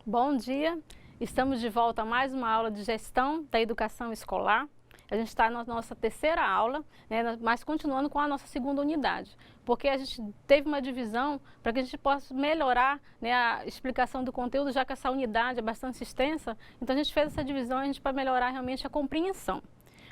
Bom dia, estamos de volta a mais uma aula de gestão da educação escolar. A gente está na nossa terceira aula, né, mas continuando com a nossa segunda unidade, porque a gente teve uma divisão para que a gente possa melhorar, né, a explicação do conteúdo, já que essa unidade é bastante extensa, então a gente fez essa divisão para melhorar realmente a compreensão.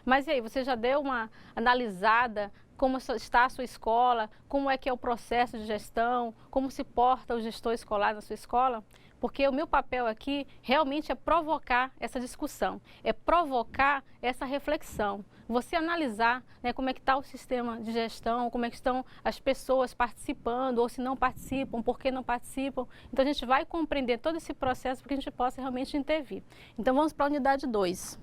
Mas e aí, você já deu uma analisada como está a sua escola, como é que é o processo de gestão, como se porta o gestor escolar na sua escola? Porque o meu papel aqui realmente é provocar essa discussão, é provocar essa reflexão. Você analisar, né, como é que está o sistema de gestão, como é que estão as pessoas participando, ou se não participam, por que não participam. Então a gente vai compreender todo esse processo para que a gente possa realmente intervir. Então vamos para a unidade 2.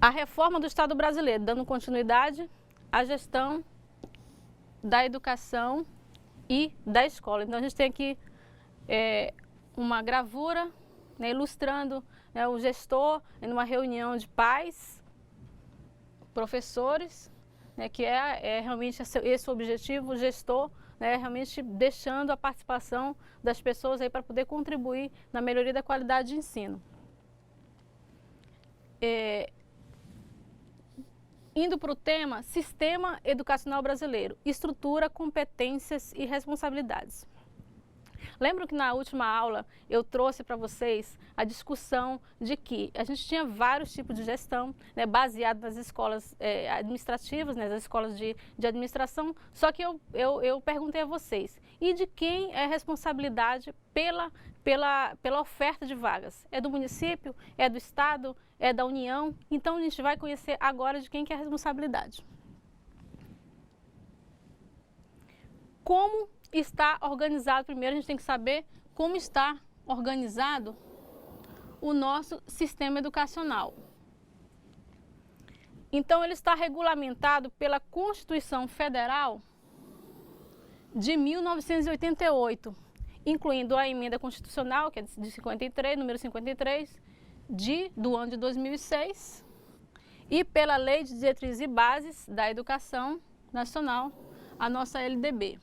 A reforma do Estado brasileiro, dando continuidade à gestão da educação e da escola. Então a gente tem aqui uma gravura, né, ilustrando, né, o gestor em uma reunião de pais, professores, né, que é realmente esse o objetivo, o gestor, né, realmente deixando a participação das pessoas aí para poder contribuir na melhoria da qualidade de ensino. Indo para o tema Sistema Educacional Brasileiro, Estrutura, Competências e Responsabilidades. Lembro que na última aula eu trouxe para vocês a discussão de que a gente tinha vários tipos de gestão, né, baseado nas escolas administrativas, né, nas escolas de administração, só que eu perguntei a vocês, e de quem é a responsabilidade pela oferta de vagas? É do município? É do Estado? É da União? Então a gente vai conhecer agora de quem que é a responsabilidade. Como está organizado? Primeiro a gente tem que saber como está organizado o nosso sistema educacional. Então ele está regulamentado pela Constituição Federal de 1988, incluindo a emenda constitucional, que é de 53, número 53, do ano de 2006, e pela Lei de Diretrizes e Bases da Educação Nacional, a nossa LDB.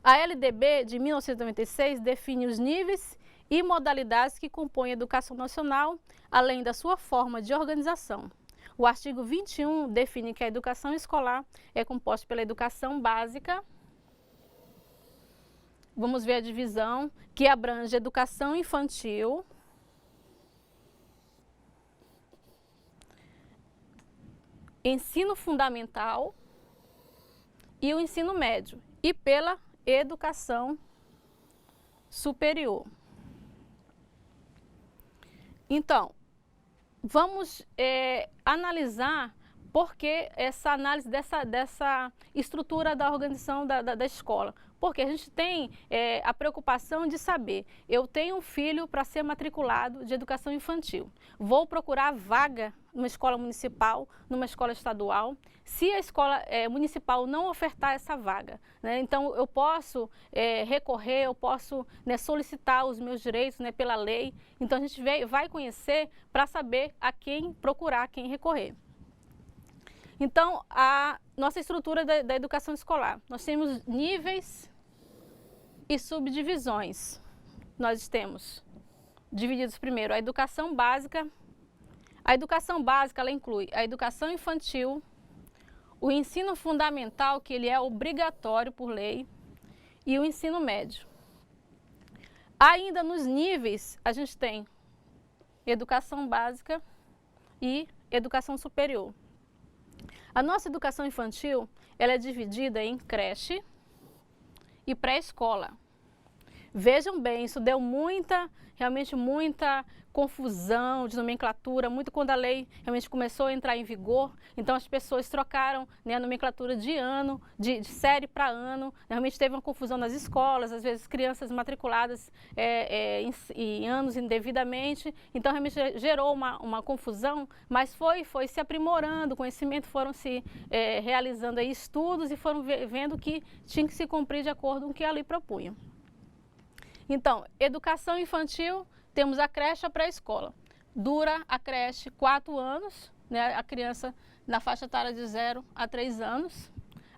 A LDB de 1996 define os níveis e modalidades que compõem a educação nacional, além da sua forma de organização. O artigo 21 define que a educação escolar é composta pela educação básica. Vamos ver a divisão, que abrange educação infantil, ensino fundamental e o ensino médio, e pela educação superior. Então, vamos analisar por que essa análise dessa estrutura da organização da escola. Porque a gente tem a preocupação de saber, eu tenho um filho para ser matriculado de educação infantil, vou procurar vaga numa escola municipal, numa escola estadual. Se a escola municipal não ofertar essa vaga, né, então eu posso recorrer, eu posso, né, solicitar os meus direitos, né, pela lei. Então a gente vai conhecer para saber a quem procurar, a quem recorrer. Então, a nossa estrutura da educação escolar, nós temos níveis e subdivisões. Nós temos divididos primeiro a educação básica. A educação básica, ela inclui a educação infantil, o ensino fundamental, que ele é obrigatório por lei, e o ensino médio. Ainda nos níveis, a gente tem educação básica e educação superior. A nossa educação infantil, ela é dividida em creche e pré-escola. Vejam bem, isso deu realmente muita confusão de nomenclatura, muito quando a lei realmente começou a entrar em vigor. Então as pessoas trocaram, né, a nomenclatura de ano, de série para ano. Realmente teve uma confusão nas escolas, às vezes crianças matriculadas em anos indevidamente. Então realmente gerou uma confusão, mas foi se aprimorando, o conhecimento foram se realizando aí estudos e foram vendo que tinha que se cumprir de acordo com o que a lei propunha. Então, educação infantil, temos a creche e a pré-escola. Dura a creche 4 anos, né, a criança na faixa etária de 0 a 3 anos.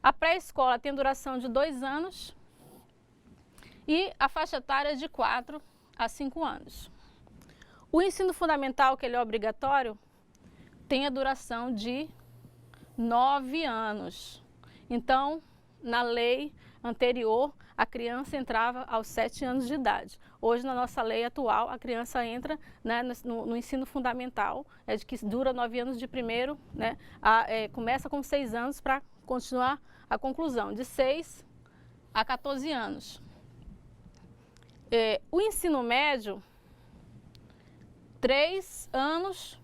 A pré-escola tem duração de 2 anos e a faixa etária de 4 a 5 anos. O ensino fundamental, que ele é obrigatório, tem a duração de 9 anos. Então, na lei anterior, a criança entrava aos 7 anos de idade. Hoje, na nossa lei atual, a criança entra, né, no ensino fundamental, de que dura 9 anos de primeiro, né, começa com 6 anos para continuar a conclusão, de 6 a 14 anos. O ensino médio, 3 anos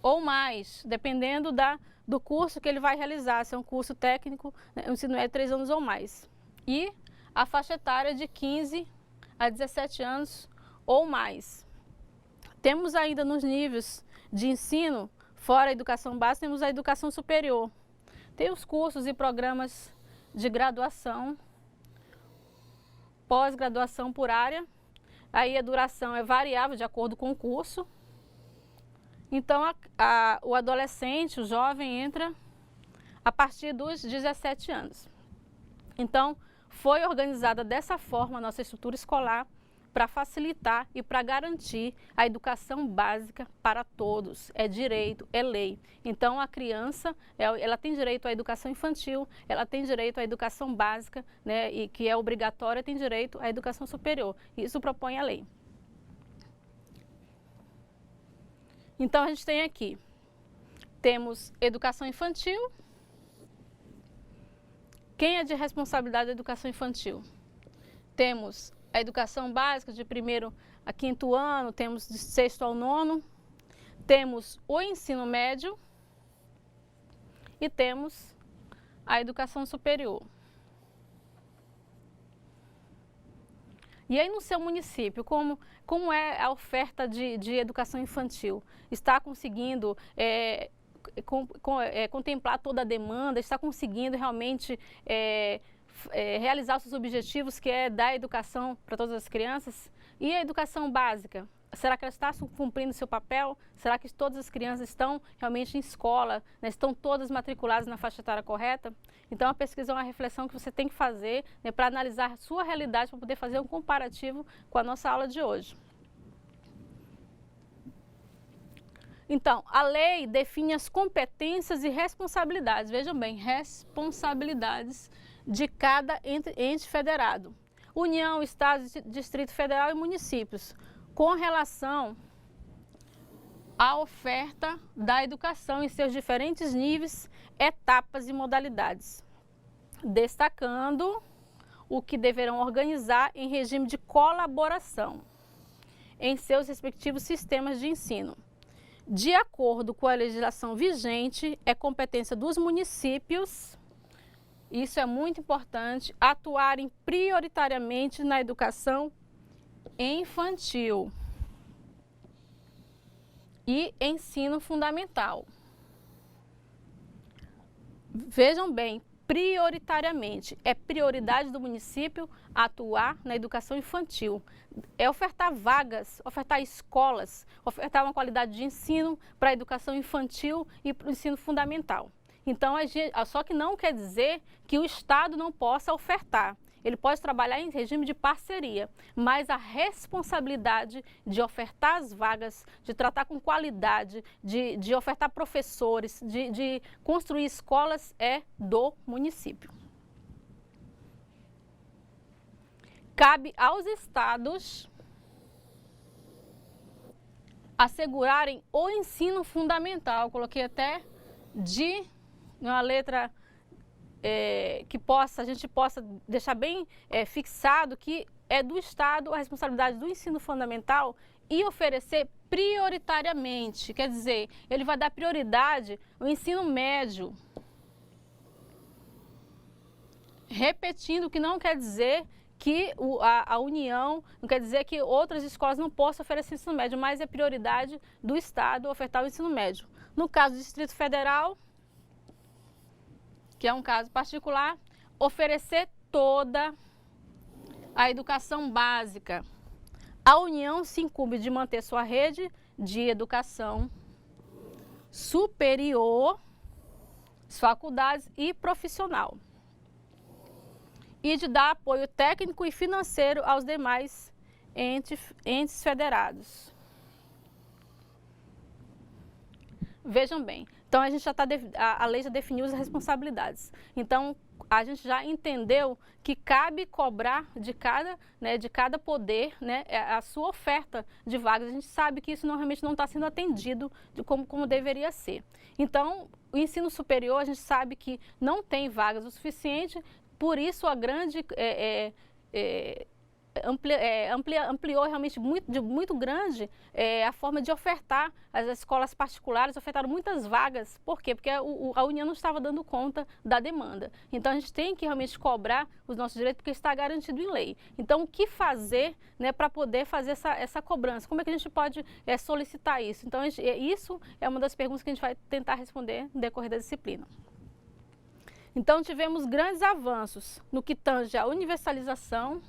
ou mais, dependendo do curso que ele vai realizar, se é um curso técnico, né, o ensino médio 3 anos ou mais. E a faixa etária de 15 a 17 anos ou mais. Temos ainda nos níveis de ensino, fora a educação básica, temos a educação superior. Tem os cursos e programas de graduação, pós-graduação por área. Aí a duração é variável de acordo com o curso. Então, o adolescente, o jovem, entra a partir dos 17 anos. Então, foi organizada dessa forma a nossa estrutura escolar para facilitar e para garantir a educação básica para todos. É direito, é lei. Então, a criança, ela tem direito à educação infantil, ela tem direito à educação básica, né, e que é obrigatória, tem direito à educação superior. Isso propõe a lei. Então, a gente tem aqui, temos educação infantil. Quem é de responsabilidade da educação infantil? Temos a educação básica de 1º a 5º ano, temos de 6º ao 9º, temos o ensino médio e temos a educação superior. E aí no seu município, como é a oferta de educação infantil? Está conseguindo contemplar toda a demanda? Está conseguindo realmente realizar os seus objetivos, que é dar educação para todas as crianças? E a educação básica? Será que ela está cumprindo seu papel? Será que todas as crianças estão realmente em escola, né? Estão todas matriculadas na faixa etária correta? Então, a pesquisa é uma reflexão que você tem que fazer, né, para analisar a sua realidade, para poder fazer um comparativo com a nossa aula de hoje. Então, a lei define as competências e responsabilidades, vejam bem, responsabilidades de cada ente federado. União, Estado, Distrito Federal e municípios, com relação à oferta da educação em seus diferentes níveis, etapas e modalidades, destacando o que deverão organizar em regime de colaboração em seus respectivos sistemas de ensino. De acordo com a legislação vigente, é competência dos municípios, isso é muito importante, atuarem prioritariamente na educação infantil e ensino fundamental. Vejam bem, prioritariamente, é prioridade do município atuar na educação infantil. É ofertar vagas, ofertar escolas, ofertar uma qualidade de ensino para a educação infantil e para o ensino fundamental. Então, só que não quer dizer que o Estado não possa ofertar. Ele pode trabalhar em regime de parceria, mas a responsabilidade de ofertar as vagas, de tratar com qualidade, de ofertar professores, de construir escolas é do município. Cabe aos estados assegurarem o ensino fundamental. Coloquei até uma letra que a gente possa deixar bem fixado que é do Estado a responsabilidade do ensino fundamental e oferecer prioritariamente, quer dizer, ele vai dar prioridade ao ensino médio. Repetindo, que não quer dizer que a União, não quer dizer que outras escolas não possam oferecer ensino médio, mas é prioridade do Estado ofertar o ensino médio. No caso do Distrito Federal, que é um caso particular, oferecer toda a educação básica. A União se incumbe de manter sua rede de educação superior, faculdades e profissional. e de dar apoio técnico e financeiro aos demais entes federados. Vejam bem, então a gente já a lei já definiu as responsabilidades. Então a gente já entendeu que cabe cobrar de cada poder, né, a sua oferta de vagas. A gente sabe que isso realmente não está sendo atendido como deveria ser. Então o ensino superior, a gente sabe que não tem vagas o suficiente, por isso a grande ampliou realmente muito grande a forma de ofertar. As escolas particulares ofertaram muitas vagas. Por quê? Porque a União não estava dando conta da demanda. Então a gente tem que realmente cobrar os nossos direitos, porque está garantido em lei. Então o que fazer, né, para poder fazer essa cobrança? Como é que a gente pode solicitar isso? Então isso é uma das perguntas que a gente vai tentar responder no decorrer da disciplina. Então tivemos grandes avanços no que tange à universalização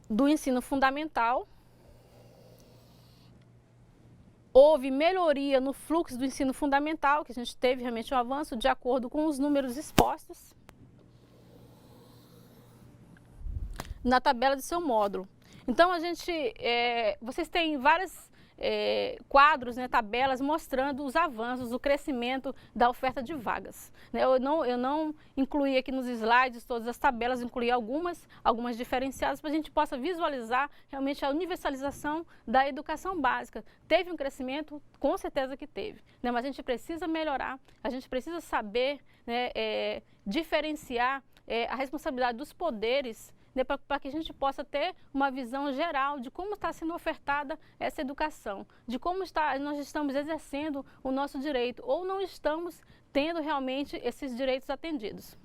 do ensino fundamental. Houve melhoria no fluxo do ensino fundamental, que a gente teve realmente um avanço de acordo com os números expostos na tabela de seu módulo. Então vocês têm vários quadros, né, tabelas mostrando os avanços, o crescimento da oferta de vagas. Eu não incluí aqui nos slides todas as tabelas, incluí algumas diferenciadas para a gente possa visualizar realmente a universalização da educação básica. Teve um crescimento? Com certeza que teve, né, mas a gente precisa melhorar, a gente precisa saber, né, diferenciar a responsabilidade dos poderes, né, para que a gente possa ter uma visão geral de como está sendo ofertada essa educação, de como nós estamos exercendo o nosso direito ou não estamos tendo realmente esses direitos atendidos.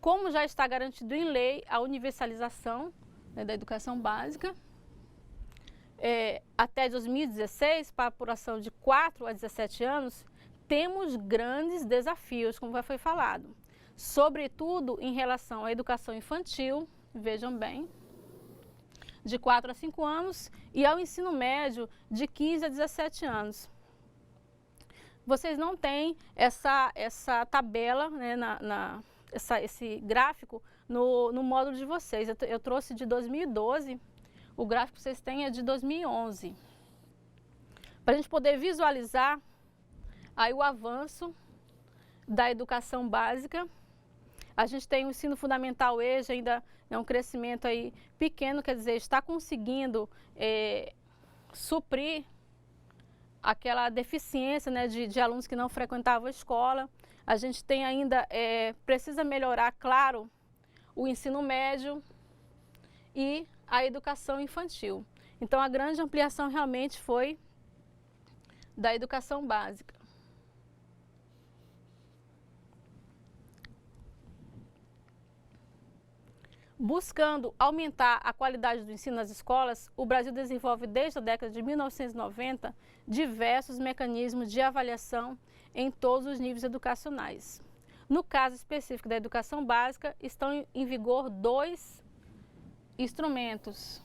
Como já está garantido em lei a universalização, né, da educação básica, até 2016, para a população de 4 a 17 anos, temos grandes desafios, como já foi falado. Sobretudo em relação à educação infantil, vejam bem, de 4 a 5 anos, e ao ensino médio de 15 a 17 anos. Vocês não têm essa tabela, né, esse gráfico no módulo de vocês. Eu trouxe de 2012, o gráfico que vocês têm é de 2011. Para a gente poder visualizar aí o avanço da educação básica. A gente tem o ensino fundamental EJA, ainda é um crescimento aí pequeno, quer dizer, está conseguindo suprir aquela deficiência, né, de alunos que não frequentavam a escola. A gente tem ainda, precisa melhorar, claro, o ensino médio e a educação infantil. Então a grande ampliação realmente foi da educação básica. Buscando aumentar a qualidade do ensino nas escolas, o Brasil desenvolve desde a década de 1990 diversos mecanismos de avaliação em todos os níveis educacionais. No caso específico da educação básica, estão em vigor 2 instrumentos: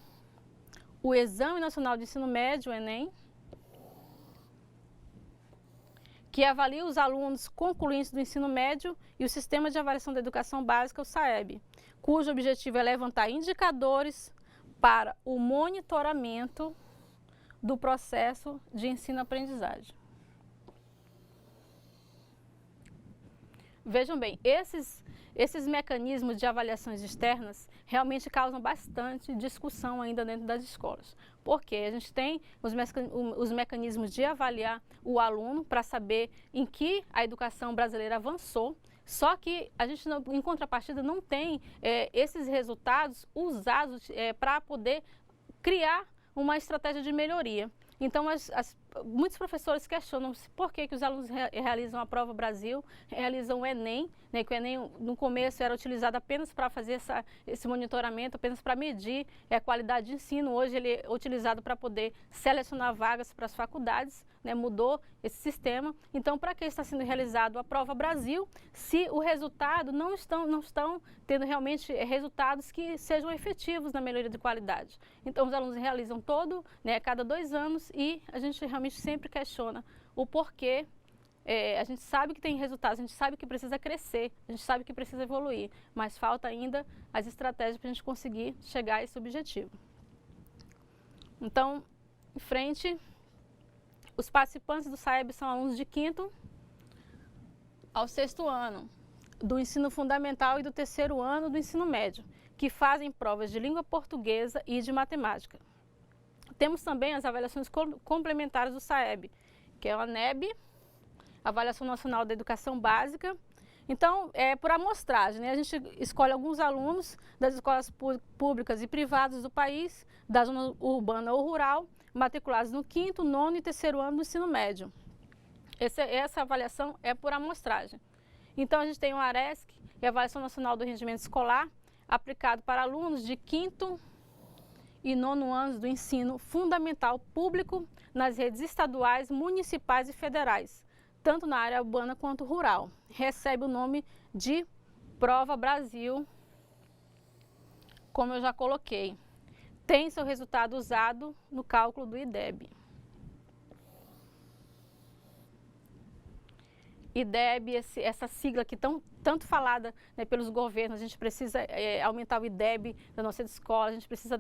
o Exame Nacional de Ensino Médio, o Enem, que avalia os alunos concluintes do ensino médio, e o Sistema de Avaliação da Educação Básica, o SAEB, cujo objetivo é levantar indicadores para o monitoramento do processo de ensino-aprendizagem. Vejam bem, esses mecanismos de avaliações externas realmente causam bastante discussão ainda dentro das escolas. Porque a gente tem os mecanismos de avaliar o aluno para saber em que a educação brasileira avançou, só que a gente, em contrapartida, não tem esses resultados usados para poder criar uma estratégia de melhoria. Então, muitos professores questionam por que os alunos realizam a Prova Brasil, realizam o Enem, né, que o Enem no começo era utilizado apenas para fazer esse monitoramento, apenas para medir a qualidade de ensino. Hoje ele é utilizado para poder selecionar vagas para as faculdades, né, mudou esse sistema. Então, para que está sendo realizado a Prova Brasil, se o resultado não estão tendo realmente resultados que sejam efetivos na melhoria de qualidade. Então, os alunos realizam cada 2 anos, e a gente realmente sempre questiona o porquê a gente sabe que tem resultados, a gente sabe que precisa crescer, a gente sabe que precisa evoluir, mas falta ainda as estratégias para a gente conseguir chegar a esse objetivo. Então, em frente, os participantes do SAEB são alunos de 5º ao 6º ano do ensino fundamental e do 3º ano do ensino médio, que fazem provas de língua portuguesa e de matemática. Temos também as avaliações complementares do SAEB, que é a ANEB, Avaliação Nacional da Educação Básica. Então, é por amostragem, né? A gente escolhe alguns alunos das escolas públicas e privadas do país, da zona urbana ou rural, matriculados no 5º, 9º e 3º ano do ensino médio. Essa avaliação é por amostragem. Então, a gente tem o ARESC, que é a Avaliação Nacional do Rendimento Escolar, aplicado para alunos de 5º e 9º anos do ensino fundamental público nas redes estaduais, municipais e federais, tanto na área urbana quanto rural. Recebe o nome de Prova Brasil, como eu já coloquei. Tem seu resultado usado no cálculo do IDEB. IDEB, essa sigla aqui tanto falada, né, pelos governos, a gente precisa aumentar o IDEB da nossa escola, a gente precisa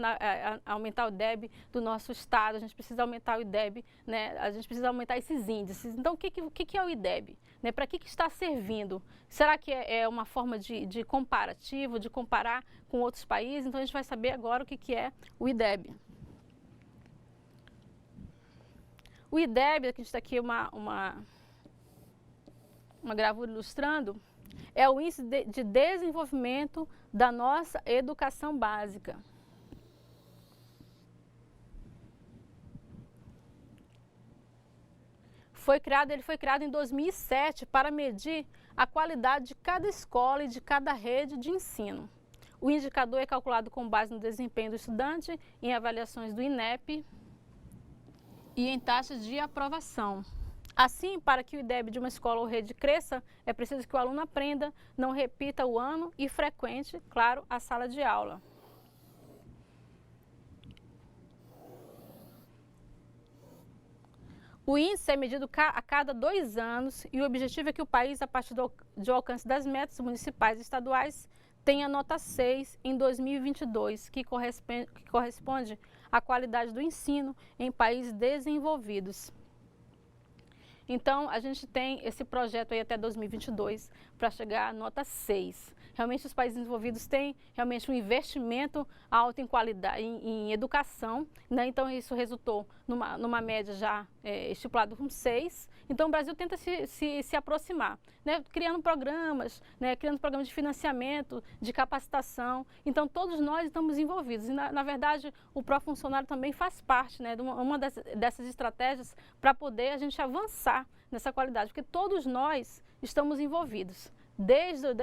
aumentar o IDEB do nosso estado, a gente precisa aumentar o IDEB, né, a gente precisa aumentar esses índices. Então, o que é o IDEB? Né, para que está servindo? Será que é uma forma de comparativo, de comparar com outros países? Então, a gente vai saber agora o que é o IDEB. O IDEB, aqui está aqui uma gravura ilustrando, é o índice de desenvolvimento da nossa educação básica. Ele foi criado em 2007 para medir a qualidade de cada escola e de cada rede de ensino. O indicador é calculado com base no desempenho do estudante, em avaliações do INEP e em taxas de aprovação. Assim, para que o IDEB de uma escola ou rede cresça, é preciso que o aluno aprenda, não repita o ano e frequente, claro, a sala de aula. O índice é medido a cada 2 anos e o objetivo é que o país, a partir do alcance das metas municipais e estaduais, tenha nota 6 em 2022, que corresponde à qualidade do ensino em países desenvolvidos. Então, a gente tem esse projeto aí até 2022 para chegar à nota 6. Realmente, os países desenvolvidos têm realmente um investimento alto em qualidade, em educação, né? Então, isso resultou numa média já estipulada com 6. Então, o Brasil tenta se aproximar, né? Criando programas de financiamento, de capacitação. Então, todos nós estamos envolvidos. E, na verdade, o pró-funcionário também faz parte, né, de uma dessas estratégias para poder a gente avançar nessa qualidade, porque todos nós estamos envolvidos, desde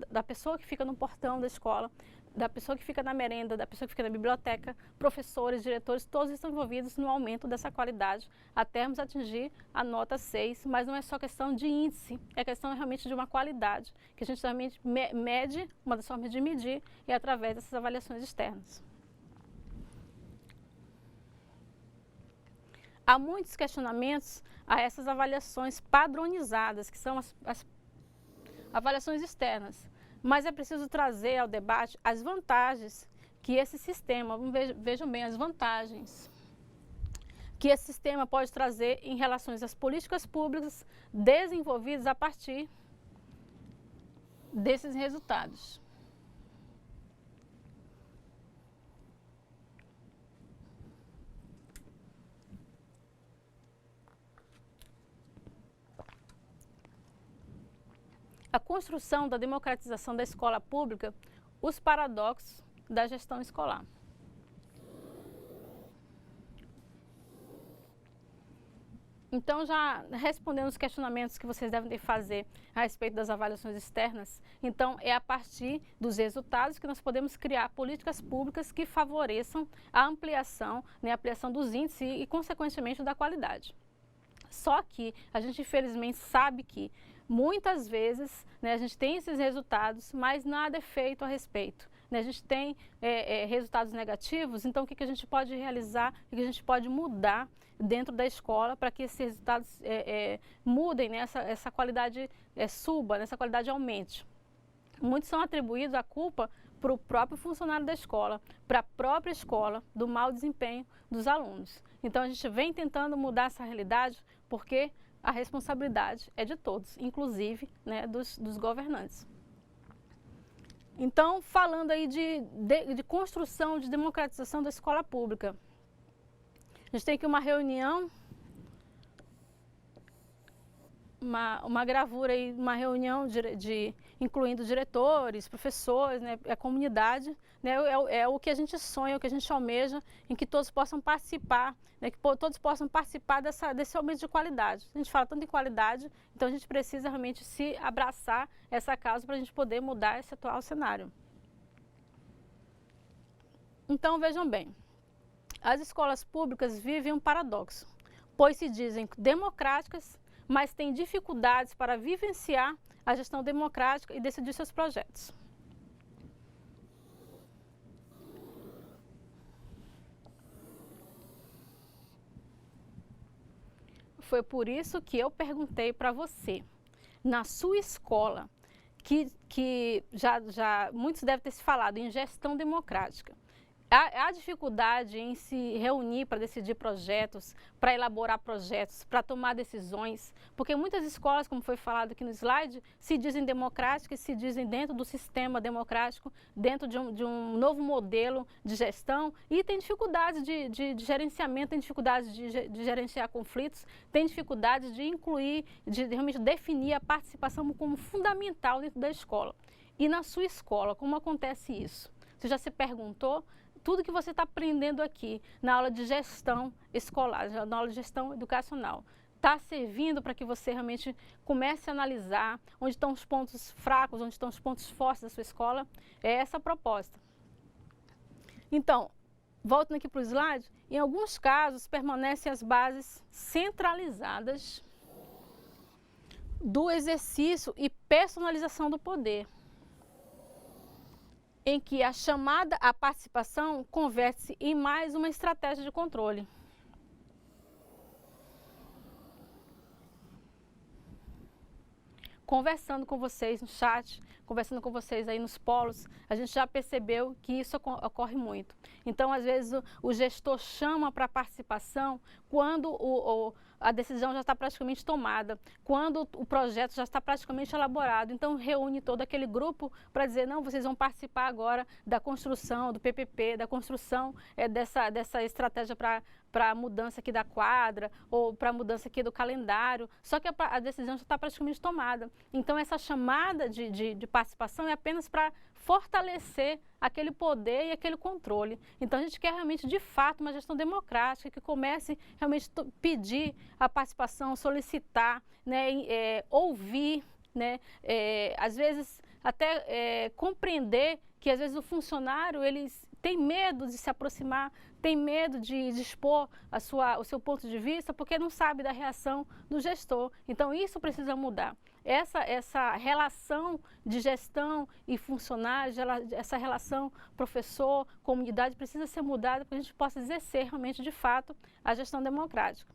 da pessoa que fica no portão da escola, da pessoa que fica na merenda, da pessoa que fica na biblioteca, professores, diretores, todos estão envolvidos no aumento dessa qualidade, até nos atingir a nota 6, mas não é só questão de índice, é questão realmente de uma qualidade, que a gente realmente mede, uma das formas de medir é através dessas avaliações externas. Há muitos questionamentos a essas avaliações padronizadas, que são as avaliações externas, mas é preciso trazer ao debate as vantagens que esse sistema, vejam bem as vantagens, que esse sistema pode trazer em relação às políticas públicas desenvolvidas a partir desses resultados. A construção da democratização da escola pública, os paradoxos da gestão escolar. Então, já respondendo os questionamentos que vocês devem fazer a respeito das avaliações externas, então é a partir dos resultados que nós podemos criar políticas públicas que favoreçam a ampliação, né, a ampliação dos índices e, consequentemente, da qualidade. Só que a gente, infelizmente, sabe que muitas vezes, né, a gente tem esses resultados, mas nada é feito a respeito. né, a gente tem resultados negativos, então o que a gente pode realizar, o que a gente pode mudar dentro da escola para que esses resultados mudem, né, essa qualidade suba, essa qualidade aumente. Muitos são atribuídos a culpa para o próprio funcionário da escola, para a própria escola, do mau desempenho dos alunos. Então a gente vem tentando mudar essa realidade porque a responsabilidade é de todos, inclusive, né, dos governantes. Então, falando aí de construção, de democratização da escola pública, a gente tem aqui uma reunião, uma gravura aí, uma reunião incluindo diretores, professores, né, a comunidade, né, é o que a gente sonha, o que a gente almeja, em que todos possam participar, né, que todos possam participar desse aumento de qualidade. A gente fala tanto em qualidade, então a gente precisa realmente se abraçar essa causa para a gente poder mudar esse atual cenário. Então, vejam bem, as escolas públicas vivem um paradoxo, pois se dizem democráticas, mas têm dificuldades para vivenciar a gestão democrática e decidir seus projetos. Foi por isso que eu perguntei para você, na sua escola, que já muitos devem ter se falado em gestão democrática. Há dificuldade em se reunir para decidir projetos, para elaborar projetos, para tomar decisões, porque muitas escolas, como foi falado aqui no slide, se dizem democráticas, se dizem dentro do sistema democrático, dentro de um novo modelo de gestão e tem dificuldades de gerenciamento, tem dificuldades de gerenciar conflitos, tem dificuldades de incluir, de realmente definir a participação como fundamental dentro da escola. E na sua escola, como acontece isso? Você já se perguntou? Tudo que você está aprendendo aqui na aula de gestão escolar, na aula de gestão educacional, está servindo para que você realmente comece a analisar onde estão os pontos fracos, onde estão os pontos fortes da sua escola? É essa a proposta. Então, voltando aqui para o slide, em alguns casos permanecem as bases centralizadas do exercício e personalização do poder, em que a chamada à participação converte-se em mais uma estratégia de controle. Conversando com vocês no chat, conversando com vocês aí nos polos, a gente já percebeu que isso ocorre muito. Então, às vezes, o gestor chama para a participação quando a decisão já está praticamente tomada, quando o projeto já está praticamente elaborado. Então, reúne todo aquele grupo para dizer, não, vocês vão participar agora da construção do PPP, da construção dessa estratégia para a mudança aqui da quadra ou para a mudança aqui do calendário, só que a decisão já está praticamente tomada. Então, essa chamada de participação é apenas para fortalecer aquele poder e aquele controle. Então, a gente quer realmente, de fato, uma gestão democrática que comece realmente a pedir a participação, solicitar, né, ouvir, né, às vezes até compreender que às vezes o funcionário tem medo de se aproximar, tem medo de expor o seu ponto de vista porque não sabe da reação do gestor. Então, isso precisa mudar. Essa relação de gestão e funcionários, essa relação professor-comunidade precisa ser mudada para que a gente possa exercer realmente, de fato, a gestão democrática.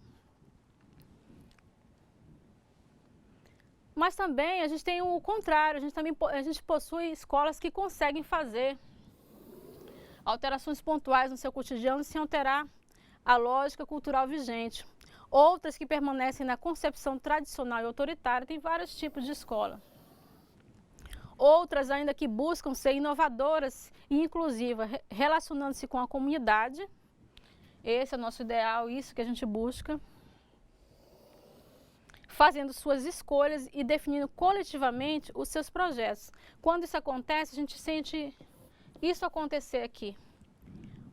Mas também a gente tem o contrário, a gente possui escolas que conseguem fazer alterações pontuais no seu cotidiano sem alterar a lógica cultural vigente. Outras que permanecem na concepção tradicional e autoritária, tem vários tipos de escola. Outras ainda que buscam ser inovadoras e inclusivas, relacionando-se com a comunidade. Esse é o nosso ideal, isso que a gente busca. Fazendo suas escolhas e definindo coletivamente os seus projetos. Quando isso acontece, a gente sente isso acontecer aqui.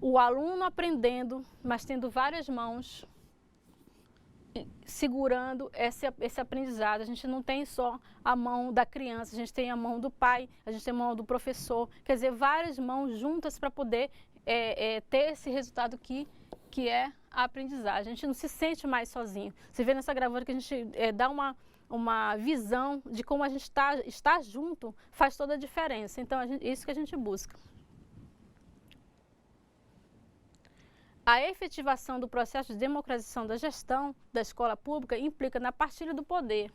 O aluno aprendendo, mas tendo várias mãos, segurando esse aprendizado. A gente não tem só a mão da criança, a gente tem a mão do pai, a gente tem a mão do professor. Quer dizer, várias mãos juntas para poder ter esse resultado que é a aprendizagem. A gente não se sente mais sozinho. Você vê nessa gravura que a gente dá uma visão de como a gente está junto, faz toda a diferença. Então, isso que a gente busca. A efetivação do processo de democratização da gestão da escola pública implica na partilha do poder.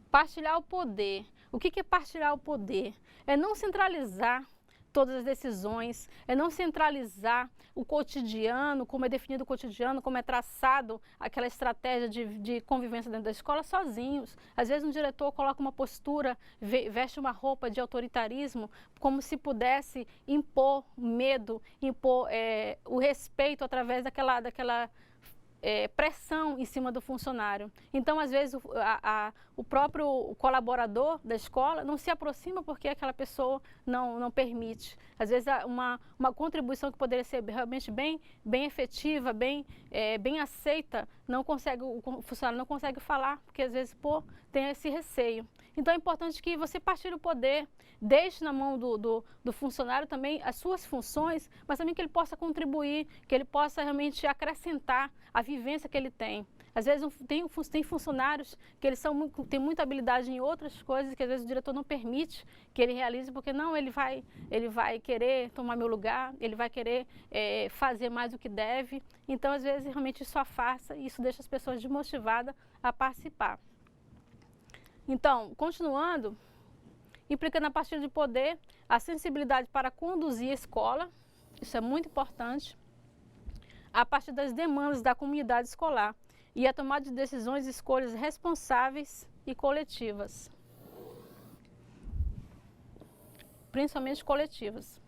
Partilhar o poder. O que é partilhar o poder? É não centralizar todas as decisões, é não centralizar o cotidiano, como é definido o cotidiano, como é traçado aquela estratégia de convivência dentro da escola sozinhos. Às vezes um diretor coloca uma postura, veste uma roupa de autoritarismo, como se pudesse impor medo, impor o respeito através daquela pressão em cima do funcionário. Então, às vezes, o próprio colaborador da escola não se aproxima porque aquela pessoa não permite. Às vezes, uma contribuição que poderia ser realmente bem efetiva, bem aceita, o funcionário não consegue falar, porque às vezes tem esse receio. Então, é importante que você partilhe o poder, deixe na mão do funcionário também as suas funções, mas também que ele possa contribuir, que ele possa realmente acrescentar a vivência que ele tem. Às vezes tem funcionários que eles têm muita habilidade em outras coisas que às vezes o diretor não permite que ele realize, porque não, ele vai querer tomar meu lugar, ele vai querer fazer mais do que deve. Então, às vezes, realmente isso afasta e isso deixa as pessoas desmotivadas a participar. Então, continuando, implica na partilha de poder a sensibilidade para conduzir a escola, isso é muito importante, a partir das demandas da comunidade escolar e a tomada de decisões e escolhas responsáveis e coletivas, principalmente coletivas.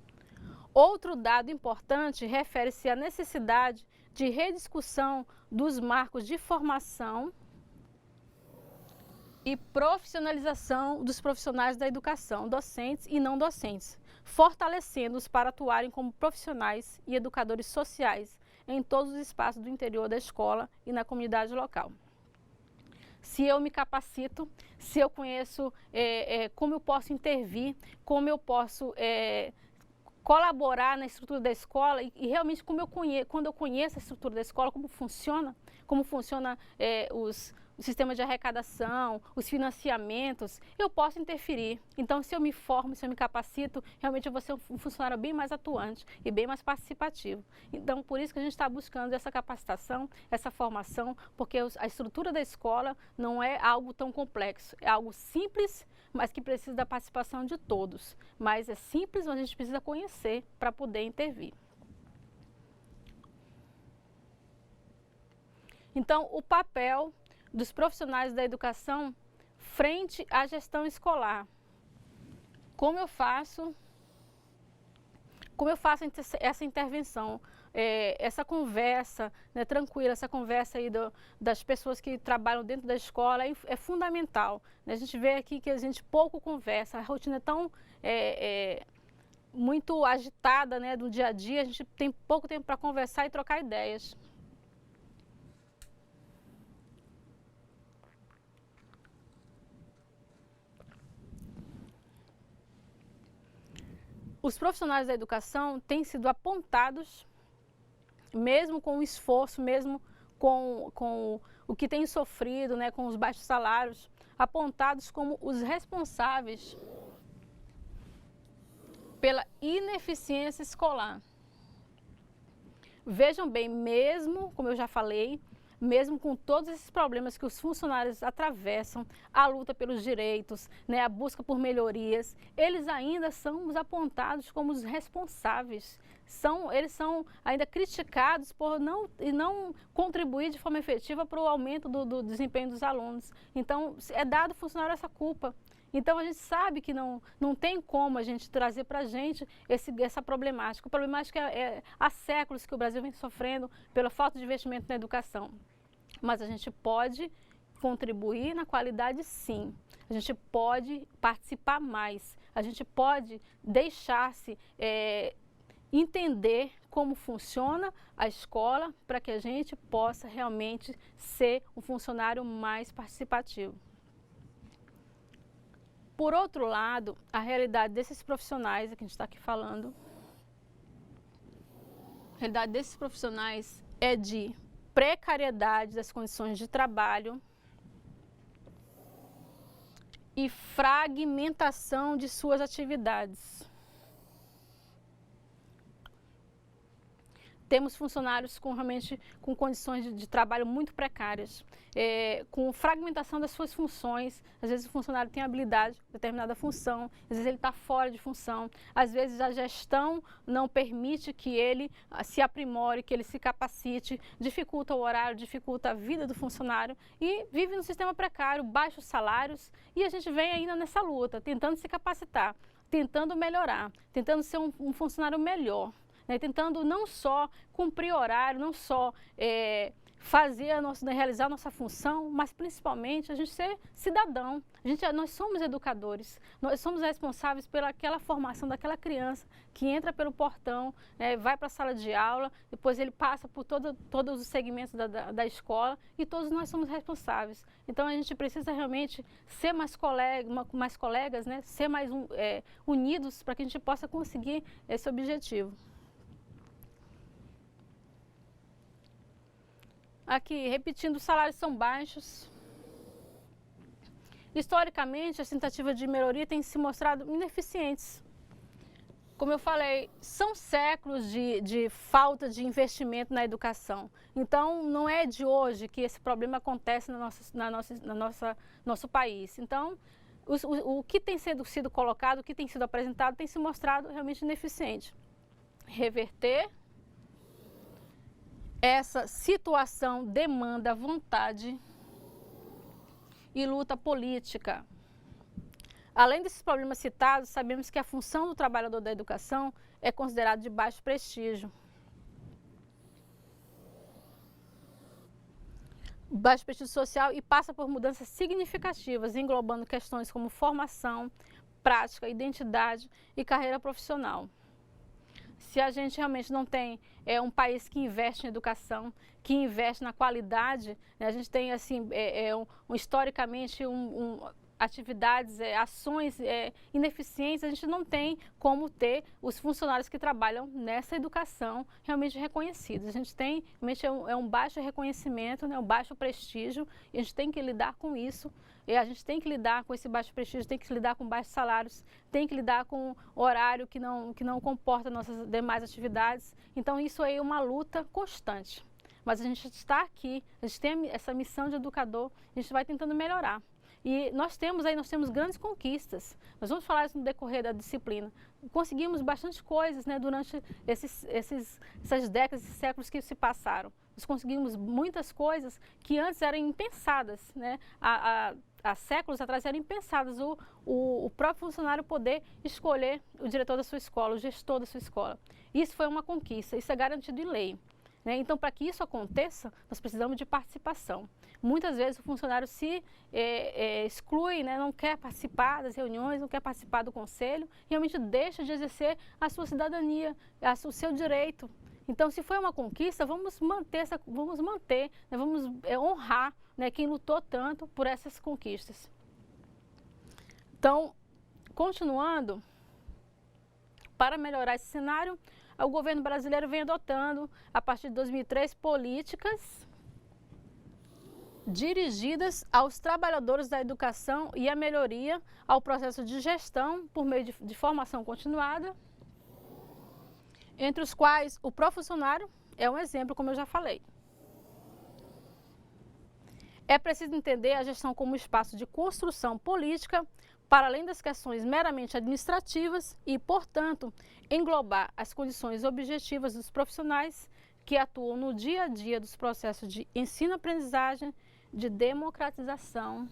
Outro dado importante refere-se à necessidade de rediscussão dos marcos de formação e profissionalização dos profissionais da educação, docentes e não docentes, fortalecendo-os para atuarem como profissionais e educadores sociais em todos os espaços do interior da escola e na comunidade local. Se eu me capacito, se eu conheço como eu posso intervir, como eu posso colaborar na estrutura da escola e realmente quando eu conheço a estrutura da escola, como funciona o sistema de arrecadação, os financiamentos, eu posso interferir. Então, se eu me formo, se eu me capacito, realmente eu vou ser um funcionário bem mais atuante e bem mais participativo. Então, por isso que a gente está buscando essa capacitação, essa formação, porque a estrutura da escola não é algo tão complexo, é algo simples, mas que precisa da participação de todos. Mas é simples, mas a gente precisa conhecer para poder intervir. Então, o papel dos profissionais da educação frente à gestão escolar. Como eu faço essa intervenção, essa conversa, né, tranquila, essa conversa aí das pessoas que trabalham dentro da escola é fundamental. Né? A gente vê aqui que a gente pouco conversa, a rotina é tão muito agitada, né, do dia a dia, a gente tem pouco tempo para conversar e trocar ideias. Os profissionais da educação têm sido apontados, mesmo com o esforço, mesmo com o que têm sofrido, né, com os baixos salários, apontados como os responsáveis pela ineficiência escolar. Vejam bem, mesmo, como eu já falei, mesmo com todos esses problemas que os funcionários atravessam, a luta pelos direitos, né, a busca por melhorias, eles ainda são os apontados como os responsáveis. Eles são ainda criticados por não contribuir de forma efetiva para o aumento do desempenho dos alunos. Então, é dado ao funcionário essa culpa. Então, a gente sabe que não tem como a gente trazer para a gente essa problemática. A problemática há séculos que o Brasil vem sofrendo pela falta de investimento na educação. Mas a gente pode contribuir na qualidade, sim. A gente pode participar mais. A gente pode deixar-se entender como funciona a escola para que a gente possa realmente ser um funcionário mais participativo. Por outro lado, a realidade desses profissionais que a gente está aqui falando, a realidade desses profissionais é de precariedade das condições de trabalho e fragmentação de suas atividades. temos funcionários realmente com condições de trabalho muito precárias, com fragmentação das suas funções. Às vezes o funcionário tem habilidade em determinada função, às vezes ele está fora de função, às vezes a gestão não permite que ele se aprimore, que ele se capacite, dificulta o horário, dificulta a vida do funcionário e vive num sistema precário, baixos salários, e a gente vem ainda nessa luta, tentando se capacitar, tentando melhorar, tentando ser um funcionário melhor. Tentando não só cumprir horário, não só realizar a nossa função, mas principalmente a gente ser cidadão. Nós somos educadores, nós somos responsáveis pelaquela formação daquela criança que entra pelo portão, vai para a sala de aula, depois ele passa por todos os segmentos da escola e todos nós somos responsáveis. Então a gente precisa realmente ser mais colegas, né? Ser mais unidos para que a gente possa conseguir esse objetivo. Aqui, repetindo, os salários são baixos. Historicamente, as tentativas de melhoria têm se mostrado ineficientes. Como eu falei, são séculos de falta de investimento na educação. Então, não é de hoje que esse problema acontece no nosso país. Então, o que tem sido colocado, o que tem sido apresentado, tem se mostrado realmente ineficiente. Reverter essa situação demanda vontade e luta política. Além desses problemas citados, sabemos que a função do trabalhador da educação é considerada de baixo prestígio. Baixo prestígio social e passa por mudanças significativas, englobando questões como formação, prática, identidade e carreira profissional. Se a gente realmente não tem um país que investe em educação, que investe na qualidade, né, a gente tem assim, historicamente atividades, ações ineficientes, a gente não tem como ter os funcionários que trabalham nessa educação realmente reconhecidos. A gente tem realmente um baixo reconhecimento, né, um baixo prestígio, e a gente tem que lidar com isso. E a gente tem que lidar com esse baixo prestígio, tem que lidar com baixos salários, tem que lidar com horário que não comporta nossas demais atividades. Então isso aí é uma luta constante. Mas a gente está aqui, a gente tem essa missão de educador, a gente vai tentando melhorar. E nós temos grandes conquistas. Nós vamos falar isso no decorrer da disciplina. Conseguimos bastante coisas, né, durante essas décadas e séculos que se passaram. Nós conseguimos muitas coisas que antes eram impensadas, né? Há séculos atrás eram impensadas o próprio funcionário poder escolher o diretor da sua escola, o gestor da sua escola. Isso foi uma conquista, isso é garantido em lei. Então, para que isso aconteça, nós precisamos de participação. Muitas vezes o funcionário se exclui, né, não quer participar das reuniões, não quer participar do conselho, realmente deixa de exercer a sua cidadania, o seu direito. Então, se foi uma conquista, vamos manter, né, vamos honrar, né, quem lutou tanto por essas conquistas. Então, continuando, para melhorar esse cenário, o governo brasileiro vem adotando, a partir de 2003, políticas dirigidas aos trabalhadores da educação e a melhoria ao processo de gestão por meio de formação continuada, entre os quais o profissionário é um exemplo, como eu já falei. É preciso entender a gestão como espaço de construção política, para além das questões meramente administrativas e, portanto, englobar as condições objetivas dos profissionais que atuam no dia a dia dos processos de ensino-aprendizagem, de democratização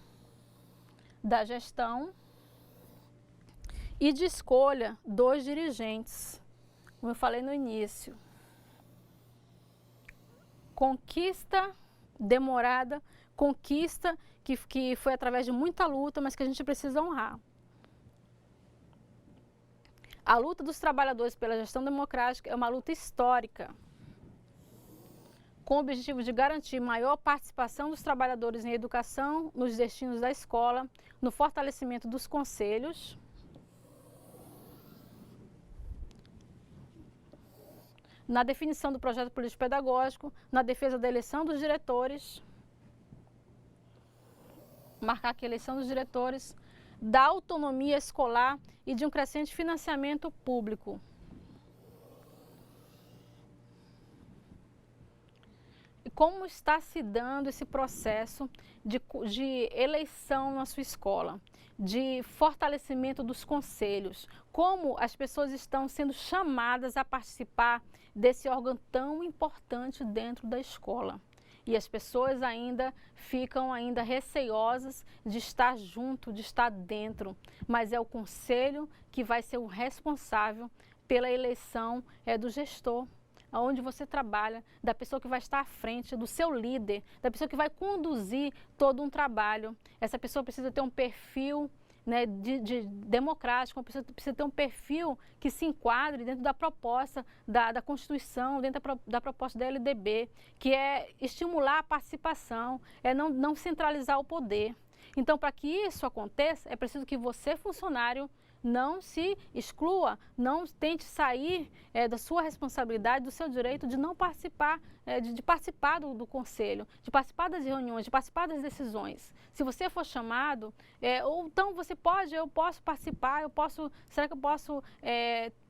da gestão e de escolha dos dirigentes, como eu falei no início. Conquista demorada, conquista que foi através de muita luta, mas que a gente precisa honrar. A luta dos trabalhadores pela gestão democrática é uma luta histórica, com o objetivo de garantir maior participação dos trabalhadores em educação, nos destinos da escola, no fortalecimento dos conselhos, na definição do projeto político-pedagógico, na defesa da eleição dos diretores, marcar aqui a eleição dos diretores, da autonomia escolar e de um crescente financiamento público. como está se dando esse processo de eleição na sua escola, de fortalecimento dos conselhos, como as pessoas estão sendo chamadas a participar desse órgão tão importante dentro da escola. E as pessoas ainda ficam receiosas de estar junto, de estar dentro, mas é o conselho que vai ser o responsável pela eleição do gestor, onde você trabalha, da pessoa que vai estar à frente, do seu líder, da pessoa que vai conduzir todo um trabalho. Essa pessoa precisa ter um perfil, né, de democrático, precisa ter um perfil que se enquadre dentro da proposta da Constituição, dentro da proposta da LDB, que é estimular a participação, é não centralizar o poder. Então, para que isso aconteça, é preciso que você, funcionário, não se exclua, não tente sair da sua responsabilidade, do seu direito de não participar, de participar do conselho, de participar das reuniões, de participar das decisões. Se você for chamado, ou então eu posso participar, será que eu posso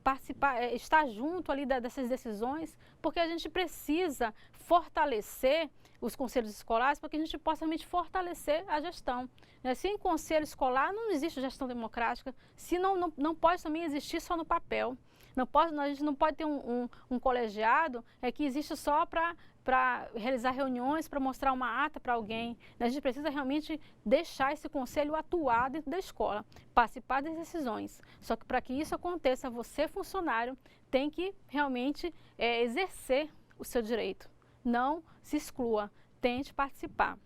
participar, estar junto ali dessas decisões? Porque a gente precisa fortalecer os conselhos escolares para que a gente possa realmente fortalecer a gestão. Se em conselho escolar não existe gestão democrática, se não pode também existir só no papel. A gente não pode ter um colegiado que existe só para realizar reuniões, para mostrar uma ata para alguém. A gente precisa realmente deixar esse conselho atuar dentro da escola, participar das decisões. Só que para que isso aconteça, você, funcionário, tem que realmente exercer o seu direito. Não se exclua, tente participar.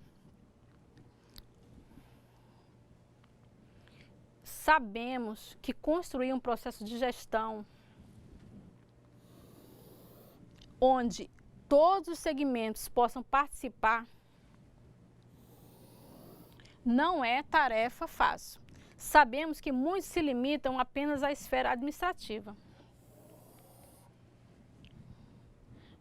Sabemos que construir um processo de gestão onde todos os segmentos possam participar não é tarefa fácil. Sabemos que muitos se limitam apenas à esfera administrativa.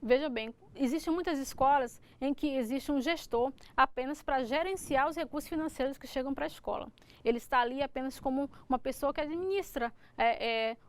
Veja bem, existem muitas escolas em que existe um gestor apenas para gerenciar os recursos financeiros que chegam para a escola. Ele está ali apenas como uma pessoa que administra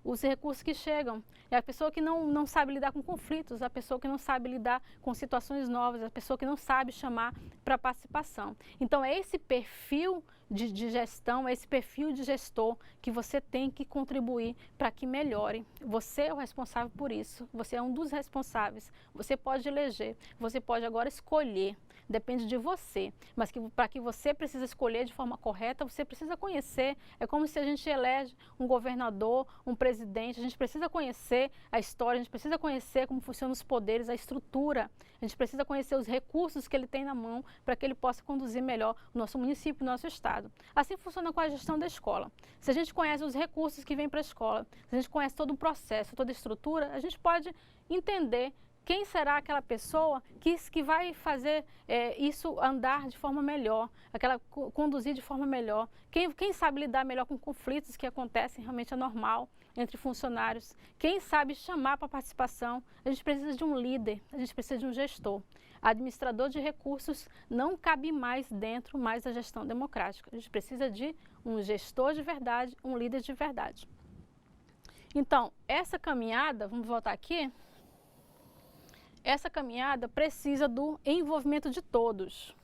os recursos que chegam. É a pessoa que não sabe lidar com conflitos, a pessoa que não sabe lidar com situações novas, a pessoa que não sabe chamar para participação. Então é esse perfil de gestão, é esse perfil de gestor que você tem que contribuir para que melhore. Você é o responsável por isso, você é um dos responsáveis. Você pode eleger, você pode agora escolher, depende de você. Mas para que você precisa escolher de forma correta, você precisa conhecer. É como se a gente elege um governador, um presidente, a gente precisa conhecer a história, a gente precisa conhecer como funcionam os poderes, a estrutura. A gente precisa conhecer os recursos que ele tem na mão para que ele possa conduzir melhor o nosso município, o nosso estado. Assim funciona com a gestão da escola. Se a gente conhece os recursos que vêm para a escola, se a gente conhece todo o processo, toda a estrutura, a gente pode entender quem será aquela pessoa que vai fazer isso andar de forma melhor, conduzir de forma melhor. Quem sabe lidar melhor com conflitos que acontecem, realmente é normal, entre funcionários. Quem sabe chamar para participação. A gente precisa de um líder, a gente precisa de um gestor. Administrador de recursos não cabe mais dentro da gestão democrática. A gente precisa de um gestor de verdade, um líder de verdade. Então, essa caminhada, vamos voltar aqui. Essa caminhada precisa do envolvimento de todos,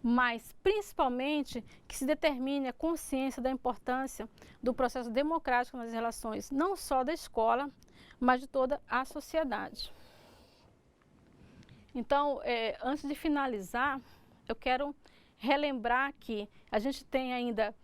mas principalmente que se determine a consciência da importância do processo democrático nas relações, não só da escola, mas de toda a sociedade. Então, antes de finalizar, eu quero relembrar que a gente tem ainda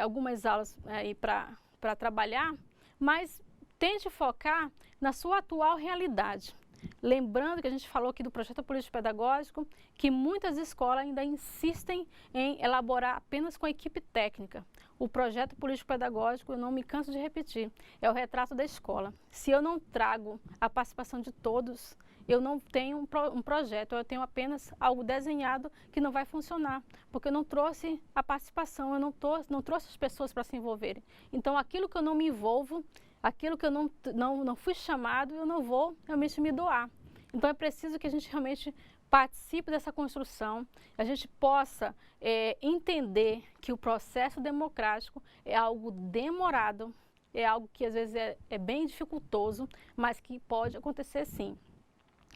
algumas aulas aí para trabalhar, mas tente focar na sua atual realidade. Lembrando que a gente falou aqui do projeto político-pedagógico, que muitas escolas ainda insistem em elaborar apenas com a equipe técnica. O projeto político-pedagógico, eu não me canso de repetir, é o retrato da escola. Se eu não trago a participação de todos, eu não tenho um projeto, eu tenho apenas algo desenhado que não vai funcionar, porque eu não trouxe a participação, eu não trouxe as pessoas para se envolverem. Então, aquilo que eu não me envolvo, aquilo que eu não fui chamado, eu não vou realmente me doar. Então, é preciso que a gente realmente participe dessa construção, a gente possa entender que o processo democrático é algo demorado, é algo que às vezes é bem dificultoso, mas que pode acontecer sim.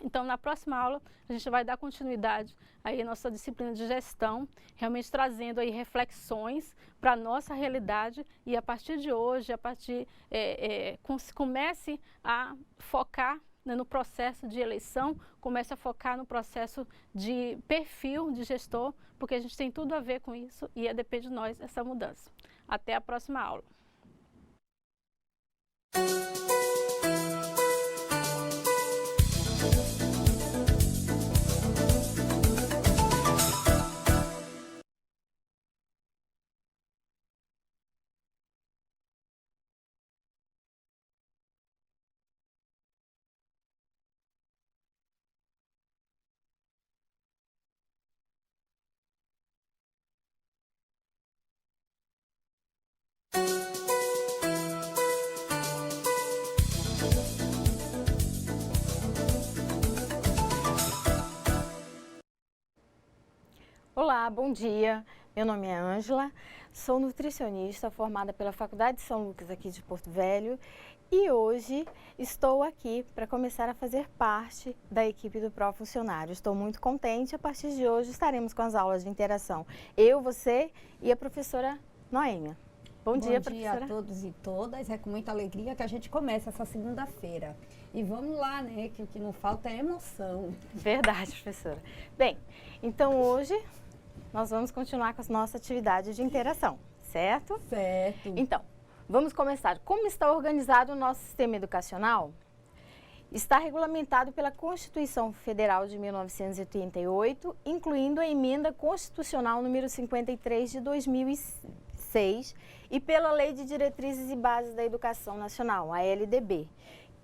Então, na próxima aula, a gente vai dar continuidade aí à nossa disciplina de gestão, realmente trazendo aí reflexões para a nossa realidade e a partir de hoje, comece a focar, né, no processo de eleição, comece a focar no processo de perfil de gestor, porque a gente tem tudo a ver com isso e depende de nós essa mudança. Até a próxima aula. Olá, bom dia. Meu nome é Ângela, sou nutricionista formada pela Faculdade de São Lucas aqui de Porto Velho e hoje estou aqui para começar a fazer parte da equipe do Profuncionário. Estou muito contente, a partir de hoje estaremos com as aulas de interação. Eu, você e a professora Noêmia. Bom dia, professora. Bom dia a todos e todas. É com muita alegria que a gente começa essa segunda-feira. E vamos lá, né? Que o que não falta é emoção. Verdade, professora. Bem, então hoje nós vamos continuar com a nossa atividade de interação, certo? Certo. Então, vamos começar. Como está organizado o nosso sistema educacional? Está regulamentado pela Constituição Federal de 1988, incluindo a Emenda Constitucional número 53 de 2006 e pela Lei de Diretrizes e Bases da Educação Nacional, a LDB,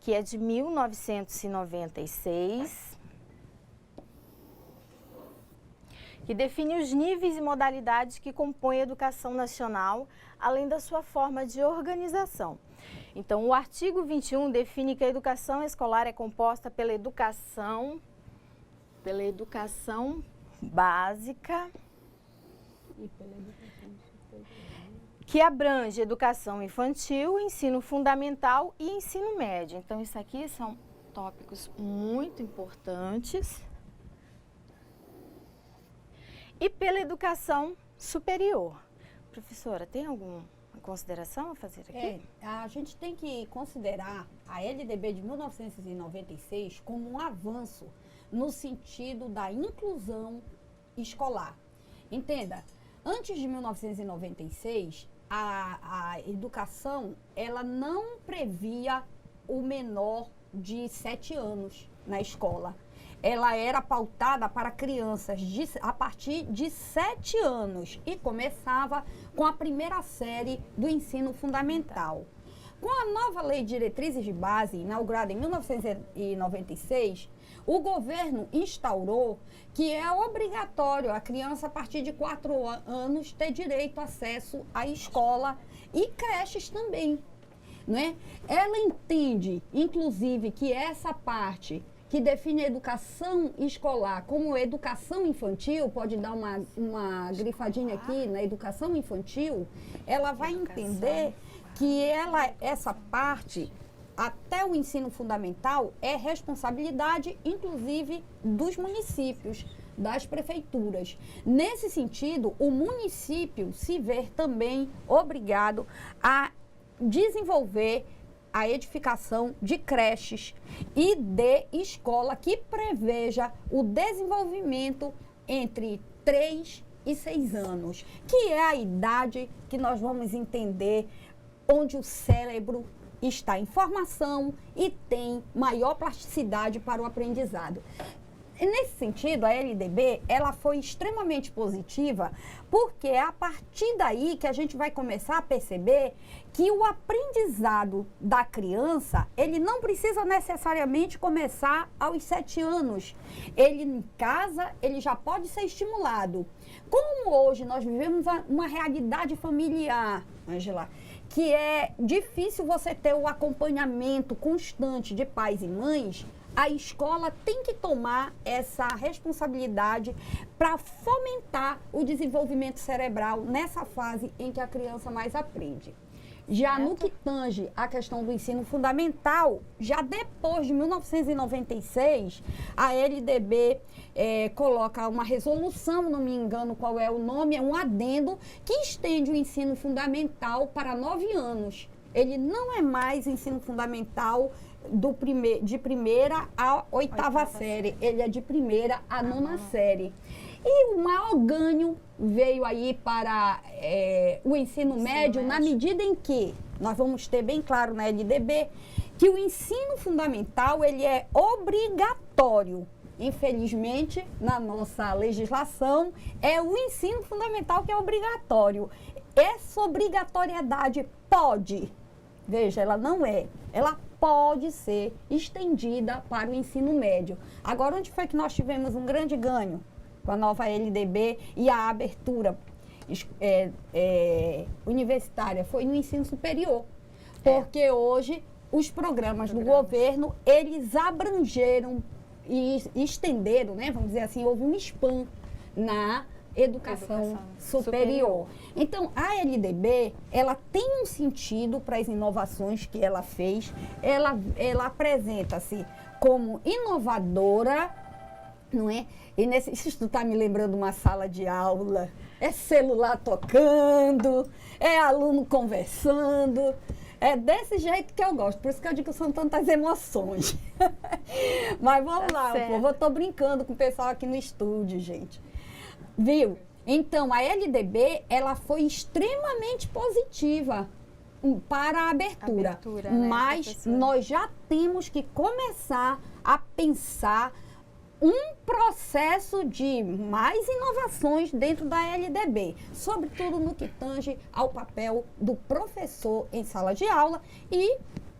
que é de 1996, que define os níveis e modalidades que compõem a educação nacional, além da sua forma de organização. Então, o artigo 21 define que a educação escolar é composta pela educação básica, que abrange educação infantil, ensino fundamental e ensino médio. Então, isso aqui são tópicos muito importantes. E pela educação superior. Professora, tem alguma consideração a fazer aqui? A gente tem que considerar a LDB de 1996 como um avanço no sentido da inclusão escolar. Entenda, antes de 1996, a educação ela não previa o menor de 7 anos na escola. Ela era pautada para crianças a partir de 7 anos e começava com a primeira série do ensino fundamental. Com a nova Lei de Diretrizes de Base, inaugurada em 1996, o governo instaurou que é obrigatório a criança a partir de 4 anos ter direito a acesso à escola e creches também, não é? Ela entende, inclusive, que essa parte que define a educação escolar como educação infantil, pode dar uma grifadinha aqui na educação infantil, ela vai entender que essa parte, até o ensino fundamental, é responsabilidade, inclusive, dos municípios, das prefeituras. Nesse sentido, o município se vê também obrigado a desenvolver a edificação de creches e de escola que preveja o desenvolvimento entre 3 e 6 anos, que é a idade que nós vamos entender onde o cérebro está em formação e tem maior plasticidade para o aprendizado. E nesse sentido, a LDB, ela foi extremamente positiva, porque é a partir daí que a gente vai começar a perceber que o aprendizado da criança, ele não precisa necessariamente começar aos 7 anos. Ele em casa, ele já pode ser estimulado. Como hoje nós vivemos uma realidade familiar, Ângela, que é difícil você ter o acompanhamento constante de pais e mães, a escola tem que tomar essa responsabilidade para fomentar o desenvolvimento cerebral nessa fase em que a criança mais aprende. Já no que tange a questão do ensino fundamental, já depois de 1996, a LDB coloca uma resolução, não me engano qual é o nome, é um adendo que estende o ensino fundamental para 9 anos. Ele não é mais ensino fundamental de primeira à oitava série, ele é de primeira à nona série. E o maior ganho veio aí para o ensino médio, na medida em que, nós vamos ter bem claro na LDB, que o ensino fundamental ele é obrigatório. Infelizmente, na nossa legislação, é o ensino fundamental que é obrigatório. Essa obrigatoriedade pode, veja, ela não é, ela pode ser estendida para o ensino médio. Agora, onde foi que nós tivemos um grande ganho? Com a nova LDB e a abertura universitária, foi no ensino superior. Porque hoje os programas do governo, eles abrangeram e estenderam, né? Vamos dizer assim, houve um spam na educação superior. Então, a LDB, ela tem um sentido para as inovações que ela fez, ela apresenta-se como inovadora, não é? E isso tu está me lembrando uma sala de aula, é celular tocando, é aluno conversando, é desse jeito que eu gosto, por isso que eu digo que são tantas emoções. Mas vamos lá, povo, eu tô brincando com o pessoal aqui no estúdio, gente. Viu? Então, a LDB, ela foi extremamente positiva para a abertura, né, mas professora? Nós já temos que começar a pensar um processo de mais inovações dentro da LDB, sobretudo no que tange ao papel do professor em sala de aula e,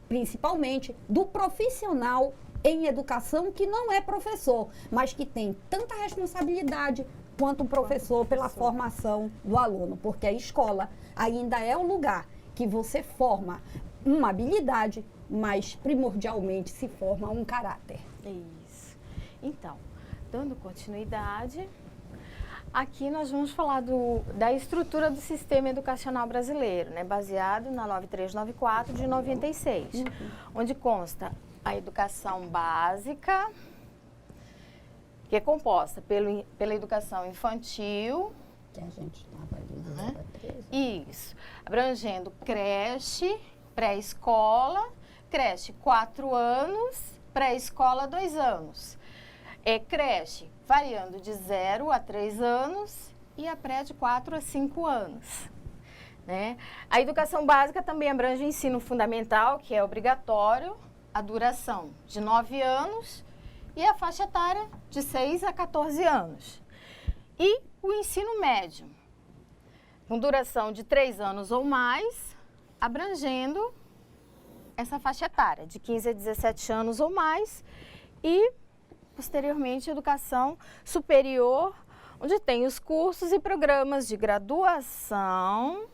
principalmente, do profissional em educação que não é professor, mas que tem tanta responsabilidade quanto um professor pela formação do aluno, porque a escola ainda é o lugar que você forma uma habilidade, mas primordialmente se forma um caráter. Isso. Então, dando continuidade, aqui nós vamos falar da estrutura do sistema educacional brasileiro, né, baseado na 9394 de 96, onde consta a educação básica, que é composta pela educação infantil, Que a gente estava ali do 0 a 13. Isso, abrangendo creche, pré-escola, creche 4 anos, pré-escola 2 anos. Creche variando de 0 a 3 anos e a pré de 4 a 5 anos. Né? A educação básica também abrange o ensino fundamental, que é obrigatório, a duração de 9 anos e a faixa etária de 6 a 14 anos. E o ensino médio, com duração de 3 anos ou mais, abrangendo essa faixa etária, de 15 a 17 anos ou mais, e, posteriormente, educação superior, onde tem os cursos e programas de graduação,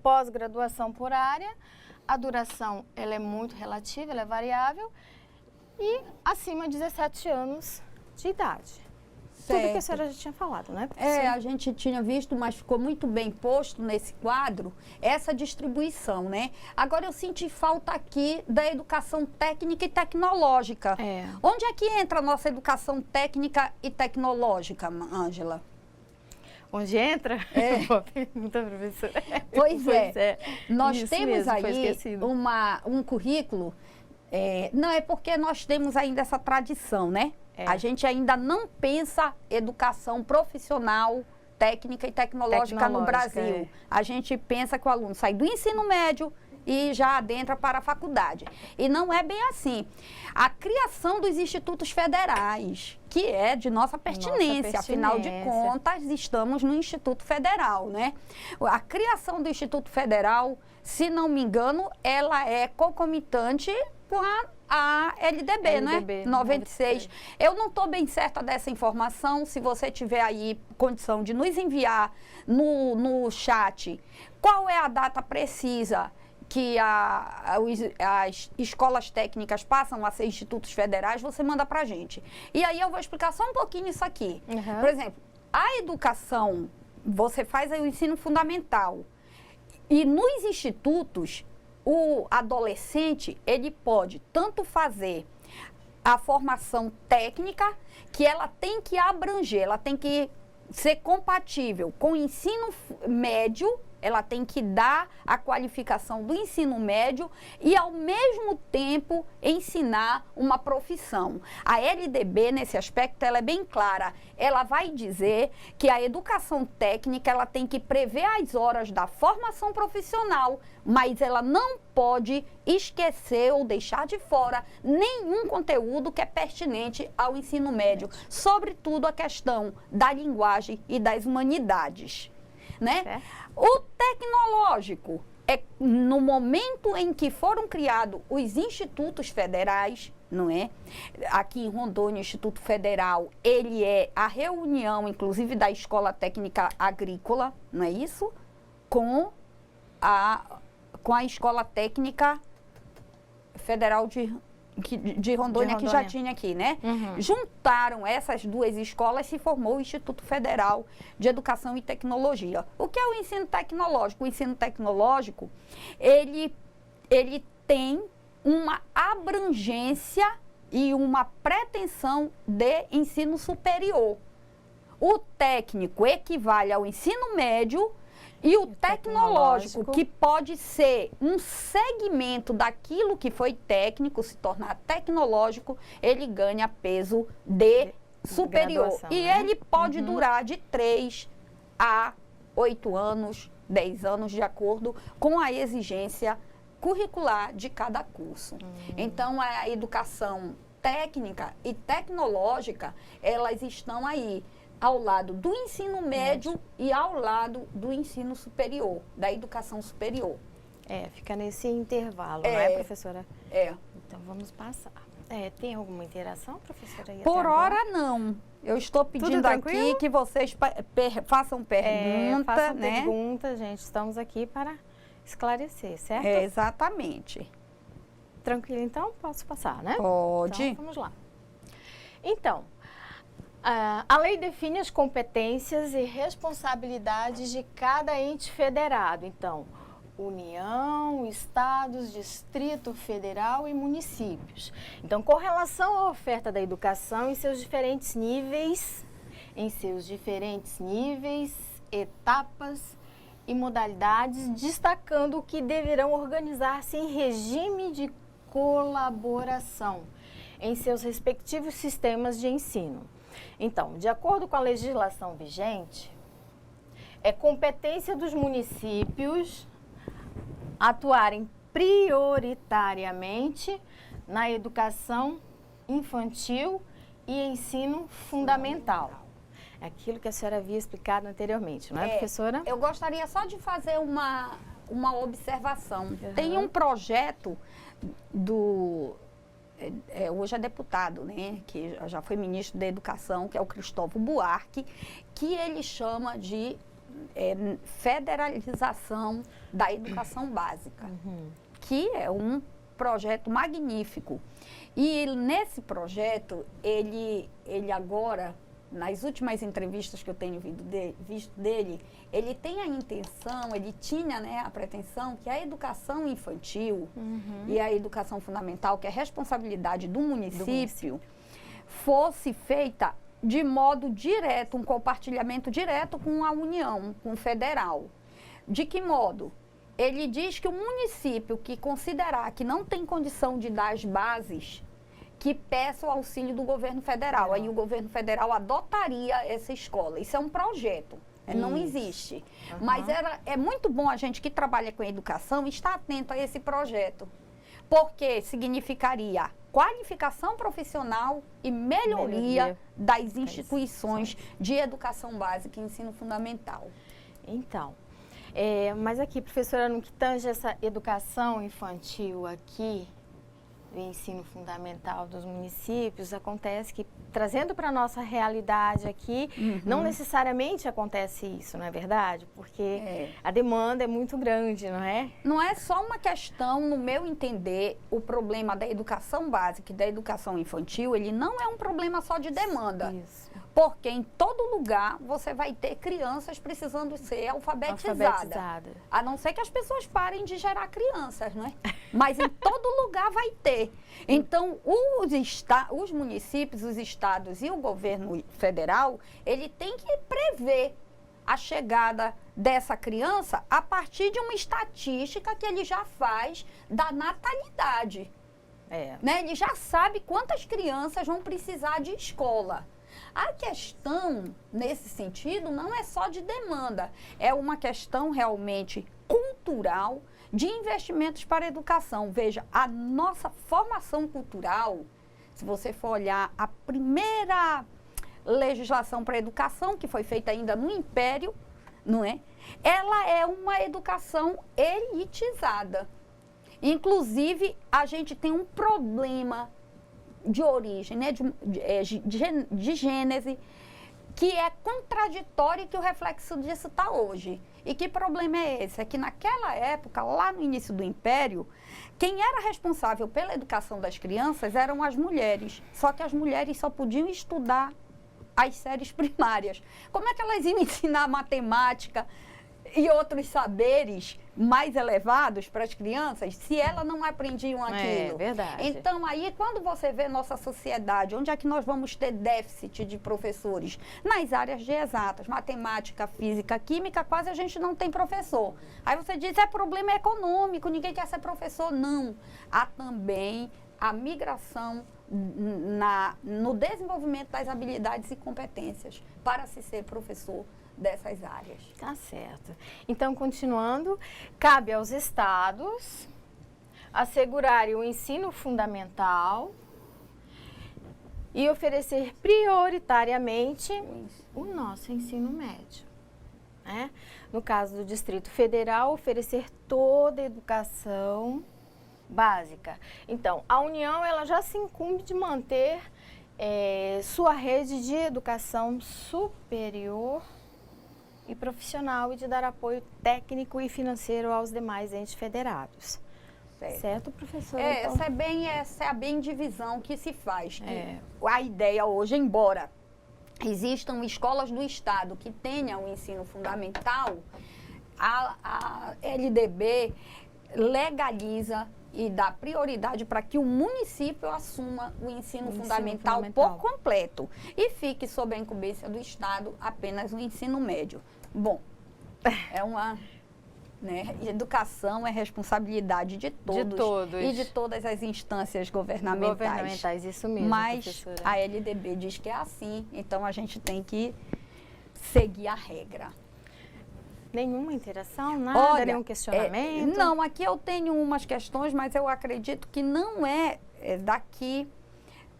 pós-graduação por área. A duração ela é muito relativa, ela é variável, e acima de 17 anos de idade. Tudo que a senhora já tinha falado, né? A gente tinha visto, mas ficou muito bem posto nesse quadro, essa distribuição, né? Agora eu senti falta aqui da educação técnica e tecnológica. Onde é que entra a nossa educação técnica e tecnológica, Ângela? Onde entra? Boa pergunta, professora. Pois é. Nós Isso temos mesmo, foi aí esquecido. um currículo, não é porque nós temos ainda essa tradição, né? A gente ainda não pensa educação profissional, técnica e tecnológica no Brasil. A gente pensa que o aluno sai do ensino médio e já adentra para a faculdade. E não é bem assim. A criação dos institutos federais, que é de nossa pertinência, afinal de contas, estamos no Instituto Federal, né? A criação do Instituto Federal, se não me engano, ela é concomitante com a LDB, né? 96. Eu não estou bem certa dessa informação. Se você tiver aí condição de nos enviar no chat qual é a data precisa que as escolas técnicas passam a ser institutos federais, você manda pra gente. E aí eu vou explicar só um pouquinho isso aqui. Por exemplo, a educação você faz aí o ensino fundamental. E nos institutos, o adolescente, ele pode tanto fazer a formação técnica, que ela tem que abranger, ela tem que ser compatível com o ensino médio, ela tem que dar a qualificação do ensino médio e, ao mesmo tempo, ensinar uma profissão. A LDB, nesse aspecto, ela é bem clara. Ela vai dizer que a educação técnica, ela tem que prever as horas da formação profissional, mas ela não pode esquecer ou deixar de fora nenhum conteúdo que é pertinente ao ensino médio, sobretudo a questão da linguagem e das humanidades, né? Certo. O tecnológico é no momento em que foram criados os institutos federais, não é? Aqui em Rondônia, o Instituto Federal, ele é a reunião, inclusive, da Escola Técnica Agrícola, não é isso? Com a Escola Técnica Federal de Rondônia, que já tinha aqui, né? Uhum. Juntaram essas duas escolas e se formou o Instituto Federal de Educação e Tecnologia. O que é o ensino tecnológico? O ensino tecnológico, ele tem uma abrangência e uma pretensão de ensino superior. O técnico equivale ao ensino médio, e o tecnológico, que pode ser um segmento daquilo que foi técnico, se tornar tecnológico, ele ganha peso de superior. E né? ele pode durar de 3 a 8 anos, 10 anos, de acordo com a exigência curricular de cada curso. Então, a educação técnica e tecnológica, elas estão aí, ao lado do ensino médio e ao lado do ensino superior, da educação superior. Fica nesse intervalo, não é, professora? É. Então, vamos passar. Tem alguma interação, professora? Por hora, não. Eu estou pedindo aqui que vocês façam pergunta, façam né? pergunta, gente. Estamos aqui para esclarecer, certo? Exatamente. Tranquilo, então? Posso passar, né? Pode. Então, vamos lá. Então, a lei define as competências e responsabilidades de cada ente federado. Então, União, Estados, Distrito Federal e municípios. Então, com relação à oferta da educação em seus diferentes níveis, etapas e modalidades, destacando que deverão organizar-se em regime de colaboração em seus respectivos sistemas de ensino. Então, de acordo com a legislação vigente, é competência dos municípios atuarem prioritariamente na educação infantil e ensino fundamental. É aquilo que a senhora havia explicado anteriormente, não é, professora? Eu gostaria só de fazer uma observação. Tem um projeto hoje é deputado, né, que já foi ministro da Educação, que é o Cristóvão Buarque, que ele chama de federalização da educação básica, que é um projeto magnífico. E nesse projeto, ele agora, nas últimas entrevistas que eu tenho visto dele, ele tem a intenção, ele tinha, né, a pretensão que a educação infantil e a educação fundamental, que é responsabilidade do município, fosse feita de modo direto, um compartilhamento direto com a União, com o federal. De que modo? Ele diz que o município que considerar que não tem condição de dar as bases, que peça o auxílio do governo federal. Aí o governo federal adotaria essa escola. Isso é um projeto, não existe. Mas é muito bom a gente que trabalha com educação estar atento a esse projeto, porque significaria qualificação profissional e melhoria das instituições de educação básica e ensino fundamental. Então, mas aqui, professora, no que tange essa educação infantil aqui, do ensino fundamental dos municípios, acontece que, trazendo para a nossa realidade aqui, não necessariamente acontece isso, não é verdade? Porque a demanda é muito grande, não é? Não é só uma questão, no meu entender, o problema da educação básica e da educação infantil, ele não é um problema só de demanda. Isso. Porque em todo lugar você vai ter crianças precisando ser alfabetizadas. A não ser que as pessoas parem de gerar crianças, não é? Mas em todo lugar vai ter. Então, os municípios, os estados e o governo federal, ele tem que prever a chegada dessa criança a partir de uma estatística que ele já faz da natalidade. Né? Ele já sabe quantas crianças vão precisar de escola. A questão, nesse sentido, não é só de demanda, é uma questão realmente cultural de investimentos para a educação. Veja, a nossa formação cultural, se você for olhar a primeira legislação para a educação, que foi feita ainda no Império, não é? Ela é uma educação elitizada. Inclusive, a gente tem um problema de origem, né, de gênese, que é contraditório e que o reflexo disso está hoje. E que problema é esse? É que naquela época, lá no início do Império, quem era responsável pela educação das crianças eram as mulheres. Só que as mulheres só podiam estudar as séries primárias. Como é que elas iam ensinar matemática e outros saberes mais elevados para as crianças se elas não aprendiam aquilo? É verdade. Então, aí, quando você vê nossa sociedade, onde é que nós vamos ter déficit de professores? Nas áreas de exatas, matemática, física, química, quase a gente não tem professor. Aí você diz, é problema econômico, ninguém quer ser professor. Não. Há também a migração no desenvolvimento das habilidades e competências para se ser professor dessas áreas. Tá certo. Então, continuando, cabe aos estados assegurarem o ensino fundamental e oferecer prioritariamente o nosso ensino médio. Né? No caso do Distrito Federal, oferecer toda a educação básica. Então, a União ela já se incumbe de manter sua rede de educação superior e profissional e de dar apoio técnico e financeiro aos demais entes federados. Certo, professora? Então, essa é a bem divisão que se faz. A ideia hoje, embora existam escolas do Estado que tenham o ensino fundamental, a LDB legaliza e dá prioridade para que o município assuma o ensino fundamental por completo e fique sob a incumbência do Estado apenas o ensino médio. Bom, é uma... Né? Educação é responsabilidade de todos e de todas as instâncias governamentais. Isso mesmo, mas professora. A LDB diz que é assim, então a gente tem que seguir a regra. Nenhuma interação, nada, Olha, nenhum questionamento? Não, aqui eu tenho umas questões, mas eu acredito que não é daqui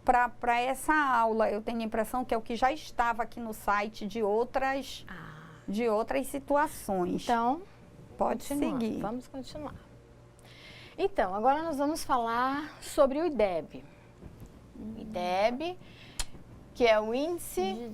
para essa aula. Eu tenho a impressão que é o que já estava aqui no site de outras situações. Então, pode seguir. Vamos continuar. Então, agora nós vamos falar sobre o IDEB. O IDEB, que é o Índice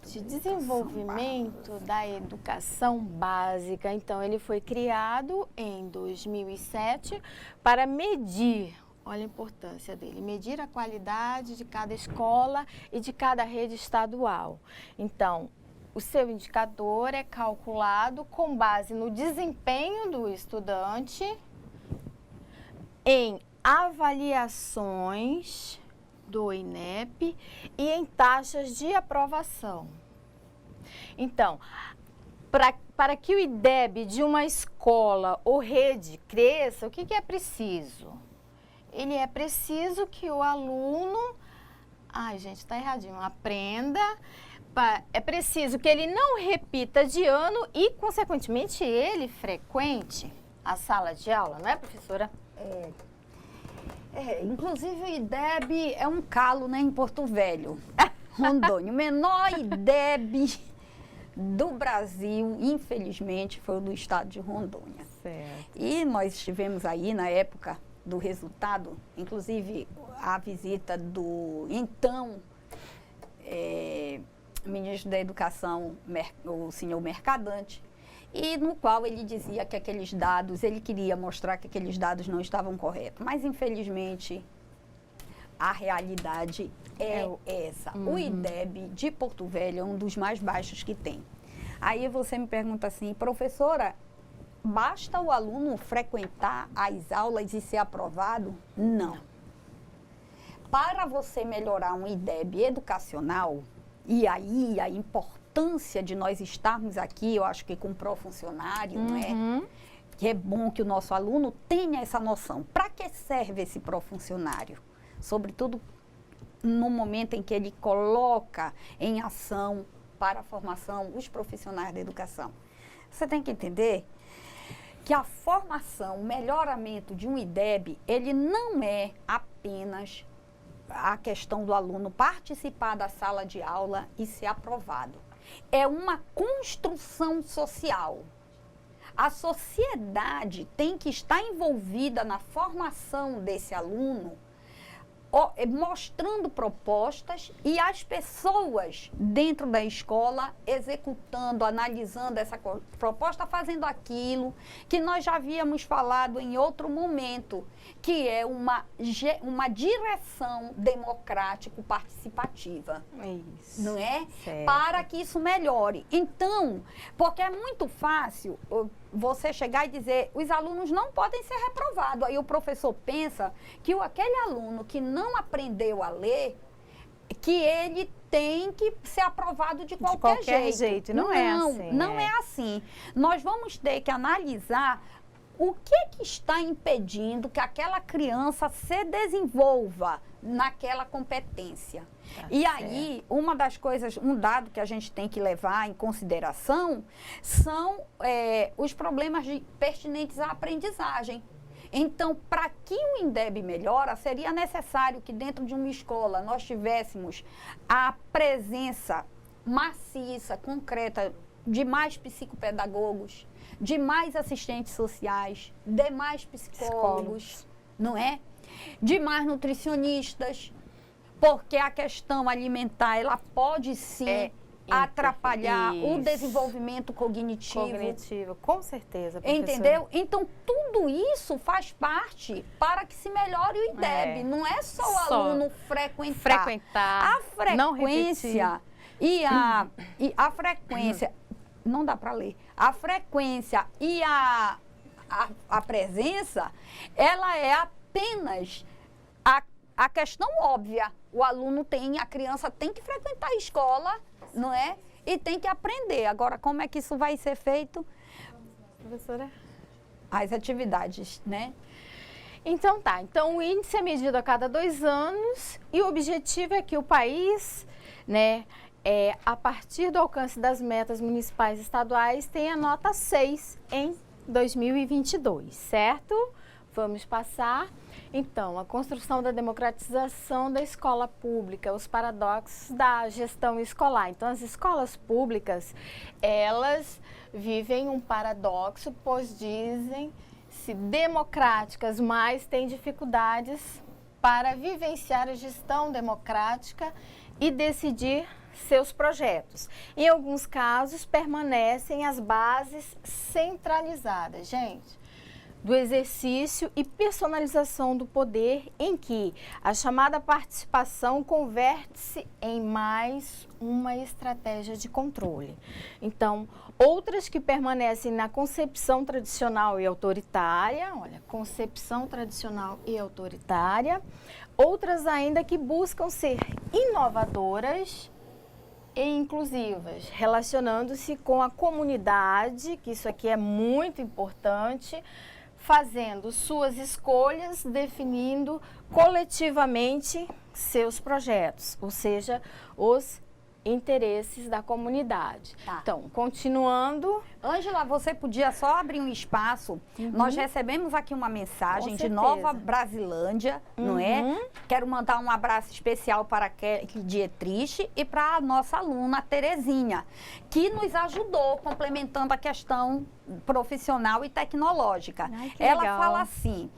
de Desenvolvimento da Educação Básica. Então, ele foi criado em 2007 para medir, olha a importância dele, medir a qualidade de cada escola e de cada rede estadual. Então, o seu indicador é calculado com base no desempenho do estudante em avaliações do INEP e em taxas de aprovação. Então, para que o IDEB de uma escola ou rede cresça, o que é preciso? Ele é preciso que o aluno, está erradinho, aprenda. É preciso que ele não repita de ano e, consequentemente, ele frequente a sala de aula, não é, professora? Inclusive, o IDEB é um calo, né, em Porto Velho, Rondônia. O menor IDEB do Brasil, infelizmente, foi o do estado de Rondônia. Certo. E nós estivemos aí na época do resultado, inclusive a visita do então ministro da Educação, o senhor Mercadante, e no qual ele dizia que aqueles dados, ele queria mostrar que aqueles dados não estavam corretos. Mas, infelizmente, a realidade essa. O IDEB de Porto Velho é um dos mais baixos que tem. Aí você me pergunta assim, professora, basta o aluno frequentar as aulas e ser aprovado? Não. Para você melhorar um IDEB educacional, e aí a importância de nós estarmos aqui, eu acho que com pró-funcionário, não é? Que é bom que o nosso aluno tenha essa noção. Para que serve esse pró-funcionário? Sobretudo no momento em que ele coloca em ação para a formação os profissionais da educação. Você tem que entender que a formação, o melhoramento de um IDEB, ele não é apenas a questão do aluno participar da sala de aula e ser aprovado. É uma construção social. A sociedade tem que estar envolvida na formação desse aluno, mostrando propostas e as pessoas dentro da escola executando, analisando essa proposta, fazendo aquilo que nós já havíamos falado em outro momento, que é uma direção democrático-participativa. Isso. Não é? Certo. Para que isso melhore. Então, porque é muito fácil você chegar e dizer, os alunos não podem ser reprovados. Aí o professor pensa que aquele aluno que não aprendeu a ler, que ele tem que ser aprovado de qualquer jeito. Não é assim. Não é assim. Nós vamos ter que analisar o que está impedindo que aquela criança se desenvolva naquela competência. E aí, uma das coisas, um dado que a gente tem que levar em consideração são os problemas pertinentes à aprendizagem. Então, para que o INDEB melhora, seria necessário que dentro de uma escola nós tivéssemos a presença maciça, concreta, de mais psicopedagogos, de mais assistentes sociais, de mais psicólogos, não é? De mais nutricionistas, porque a questão alimentar, ela pode sim atrapalhar o desenvolvimento cognitivo. Com certeza, professora. Entendeu? Então, tudo isso faz parte para que se melhore o IDEB. Não é só o aluno frequentar. A frequência e a frequência, não dá para ler, a frequência e a presença, ela é apenas a questão óbvia. O aluno a criança tem que frequentar a escola, não é? E tem que aprender. Agora, como é que isso vai ser feito? Professora? As atividades, né? Então tá, então o índice é medido a cada 2 anos e o objetivo é que o país, né, a partir do alcance das metas municipais e estaduais, tenha nota 6 em 2022, certo? Vamos passar. Então, a construção da democratização da escola pública, os paradoxos da gestão escolar. Então, as escolas públicas, elas vivem um paradoxo, pois dizem-se democráticas, mas têm dificuldades para vivenciar a gestão democrática e decidir seus projetos. Em alguns casos, permanecem as bases centralizadas, gente, do exercício e personalização do poder, em que a chamada participação converte-se em mais uma estratégia de controle. Então, outras que permanecem na concepção tradicional e autoritária, concepção tradicional e autoritária, outras ainda que buscam ser inovadoras e inclusivas, relacionando-se com a comunidade, que isso aqui é muito importante, fazendo suas escolhas, definindo coletivamente seus projetos, ou seja, os interesses da comunidade. Tá. Então, continuando. Ângela, você podia só abrir um espaço? Nós recebemos aqui uma mensagem de Nova Brasilândia, não é? Quero mandar um abraço especial para aquele dia triste e para a nossa aluna Terezinha, que nos ajudou complementando a questão profissional e tecnológica. Ai, que Ela legal. fala assim,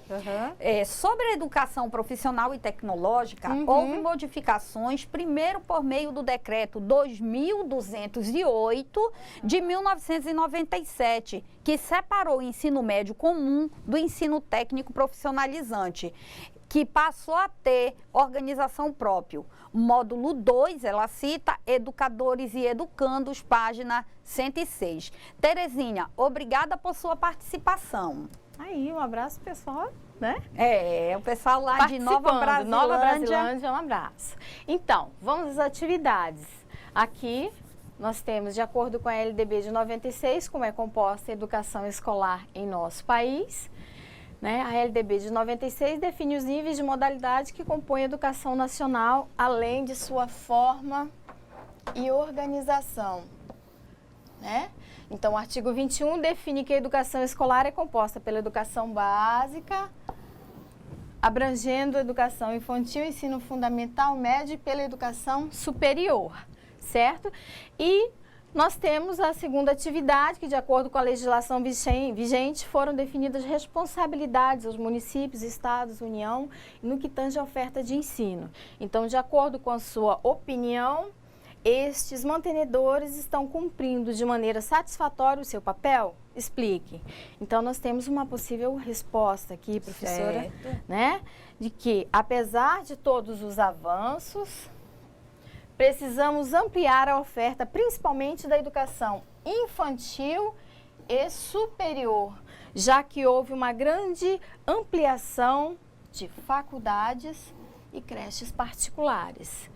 sobre a educação profissional e tecnológica, houve modificações, primeiro por meio do decreto 2208 de 1997, que separou o ensino médio comum do ensino técnico profissionalizante, que passou a ter organização própria. Módulo 2, ela cita Educadores e Educandos, página 106. Terezinha, obrigada por sua participação. Aí, um abraço, pessoal, né? O pessoal lá de Nova Brasilândia. Nova Brasilândia, um abraço. Então, vamos às atividades. Aqui, nós temos, de acordo com a LDB de 96, como é composta a educação escolar em nosso país, né? A LDB de 96 define os níveis de modalidade que compõem a educação nacional, além de sua forma e organização, né? Então, o artigo 21 define que a educação escolar é composta pela educação básica, abrangendo a educação infantil, ensino fundamental, médio e pela educação superior, certo? E nós temos a segunda atividade, que de acordo com a legislação vigente, foram definidas responsabilidades aos municípios, estados, União, no que tange a oferta de ensino. Então, de acordo com a sua opinião, estes mantenedores estão cumprindo de maneira satisfatória o seu papel? Explique. Então, nós temos uma possível resposta aqui, professora, né? De que, apesar de todos os avanços, precisamos ampliar a oferta, principalmente da educação infantil e superior, já que houve uma grande ampliação de faculdades e creches particulares.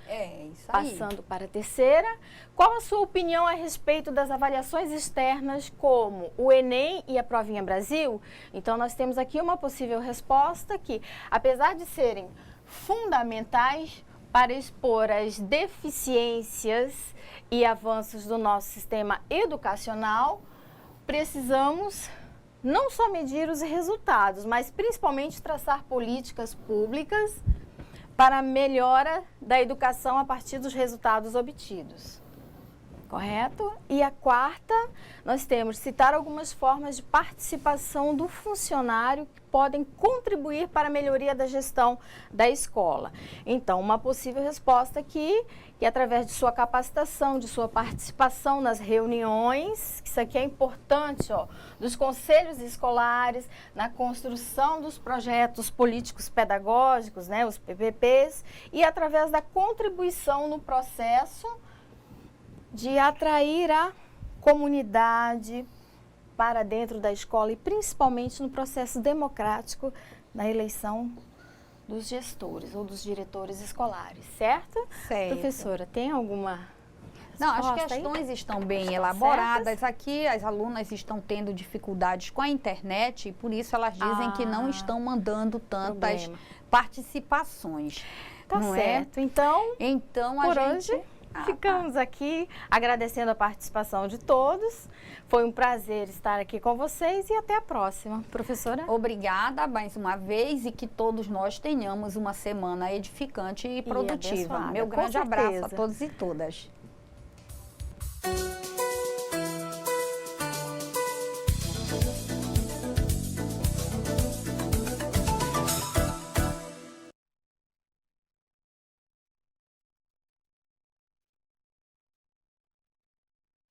Isso aí. Passando para a terceira, qual a sua opinião a respeito das avaliações externas como o Enem e a Provinha Brasil? Então, nós temos aqui uma possível resposta que, apesar de serem fundamentais para expor as deficiências e avanços do nosso sistema educacional, precisamos não só medir os resultados, mas principalmente traçar políticas públicas para a melhora da educação a partir dos resultados obtidos. Correto? E a quarta, nós temos citar algumas formas de participação do funcionário que podem contribuir para a melhoria da gestão da escola. Então, uma possível resposta aqui, que através de sua capacitação, de sua participação nas reuniões, que isso aqui é importante, dos conselhos escolares, na construção dos projetos políticos pedagógicos, né, os PPPs, e através da contribuição no processo de atrair a comunidade para dentro da escola e principalmente no processo democrático na eleição dos gestores ou dos diretores escolares, certo? Certo. Professora, tem alguma Não, as resposta aí? questões estão bem Estão elaboradas. certas? Aqui as alunas estão tendo dificuldades com a internet e por isso elas dizem que não estão mandando tantas Problema. participações. Tá não certo. Então, Então, por a gente... hoje, ficamos aqui agradecendo a participação de todos. Foi um prazer estar aqui com vocês e até a próxima. Professora? Obrigada mais uma vez e que todos nós tenhamos uma semana edificante e produtiva. abençoada, Meu com grande abraço a certeza. todos e todas.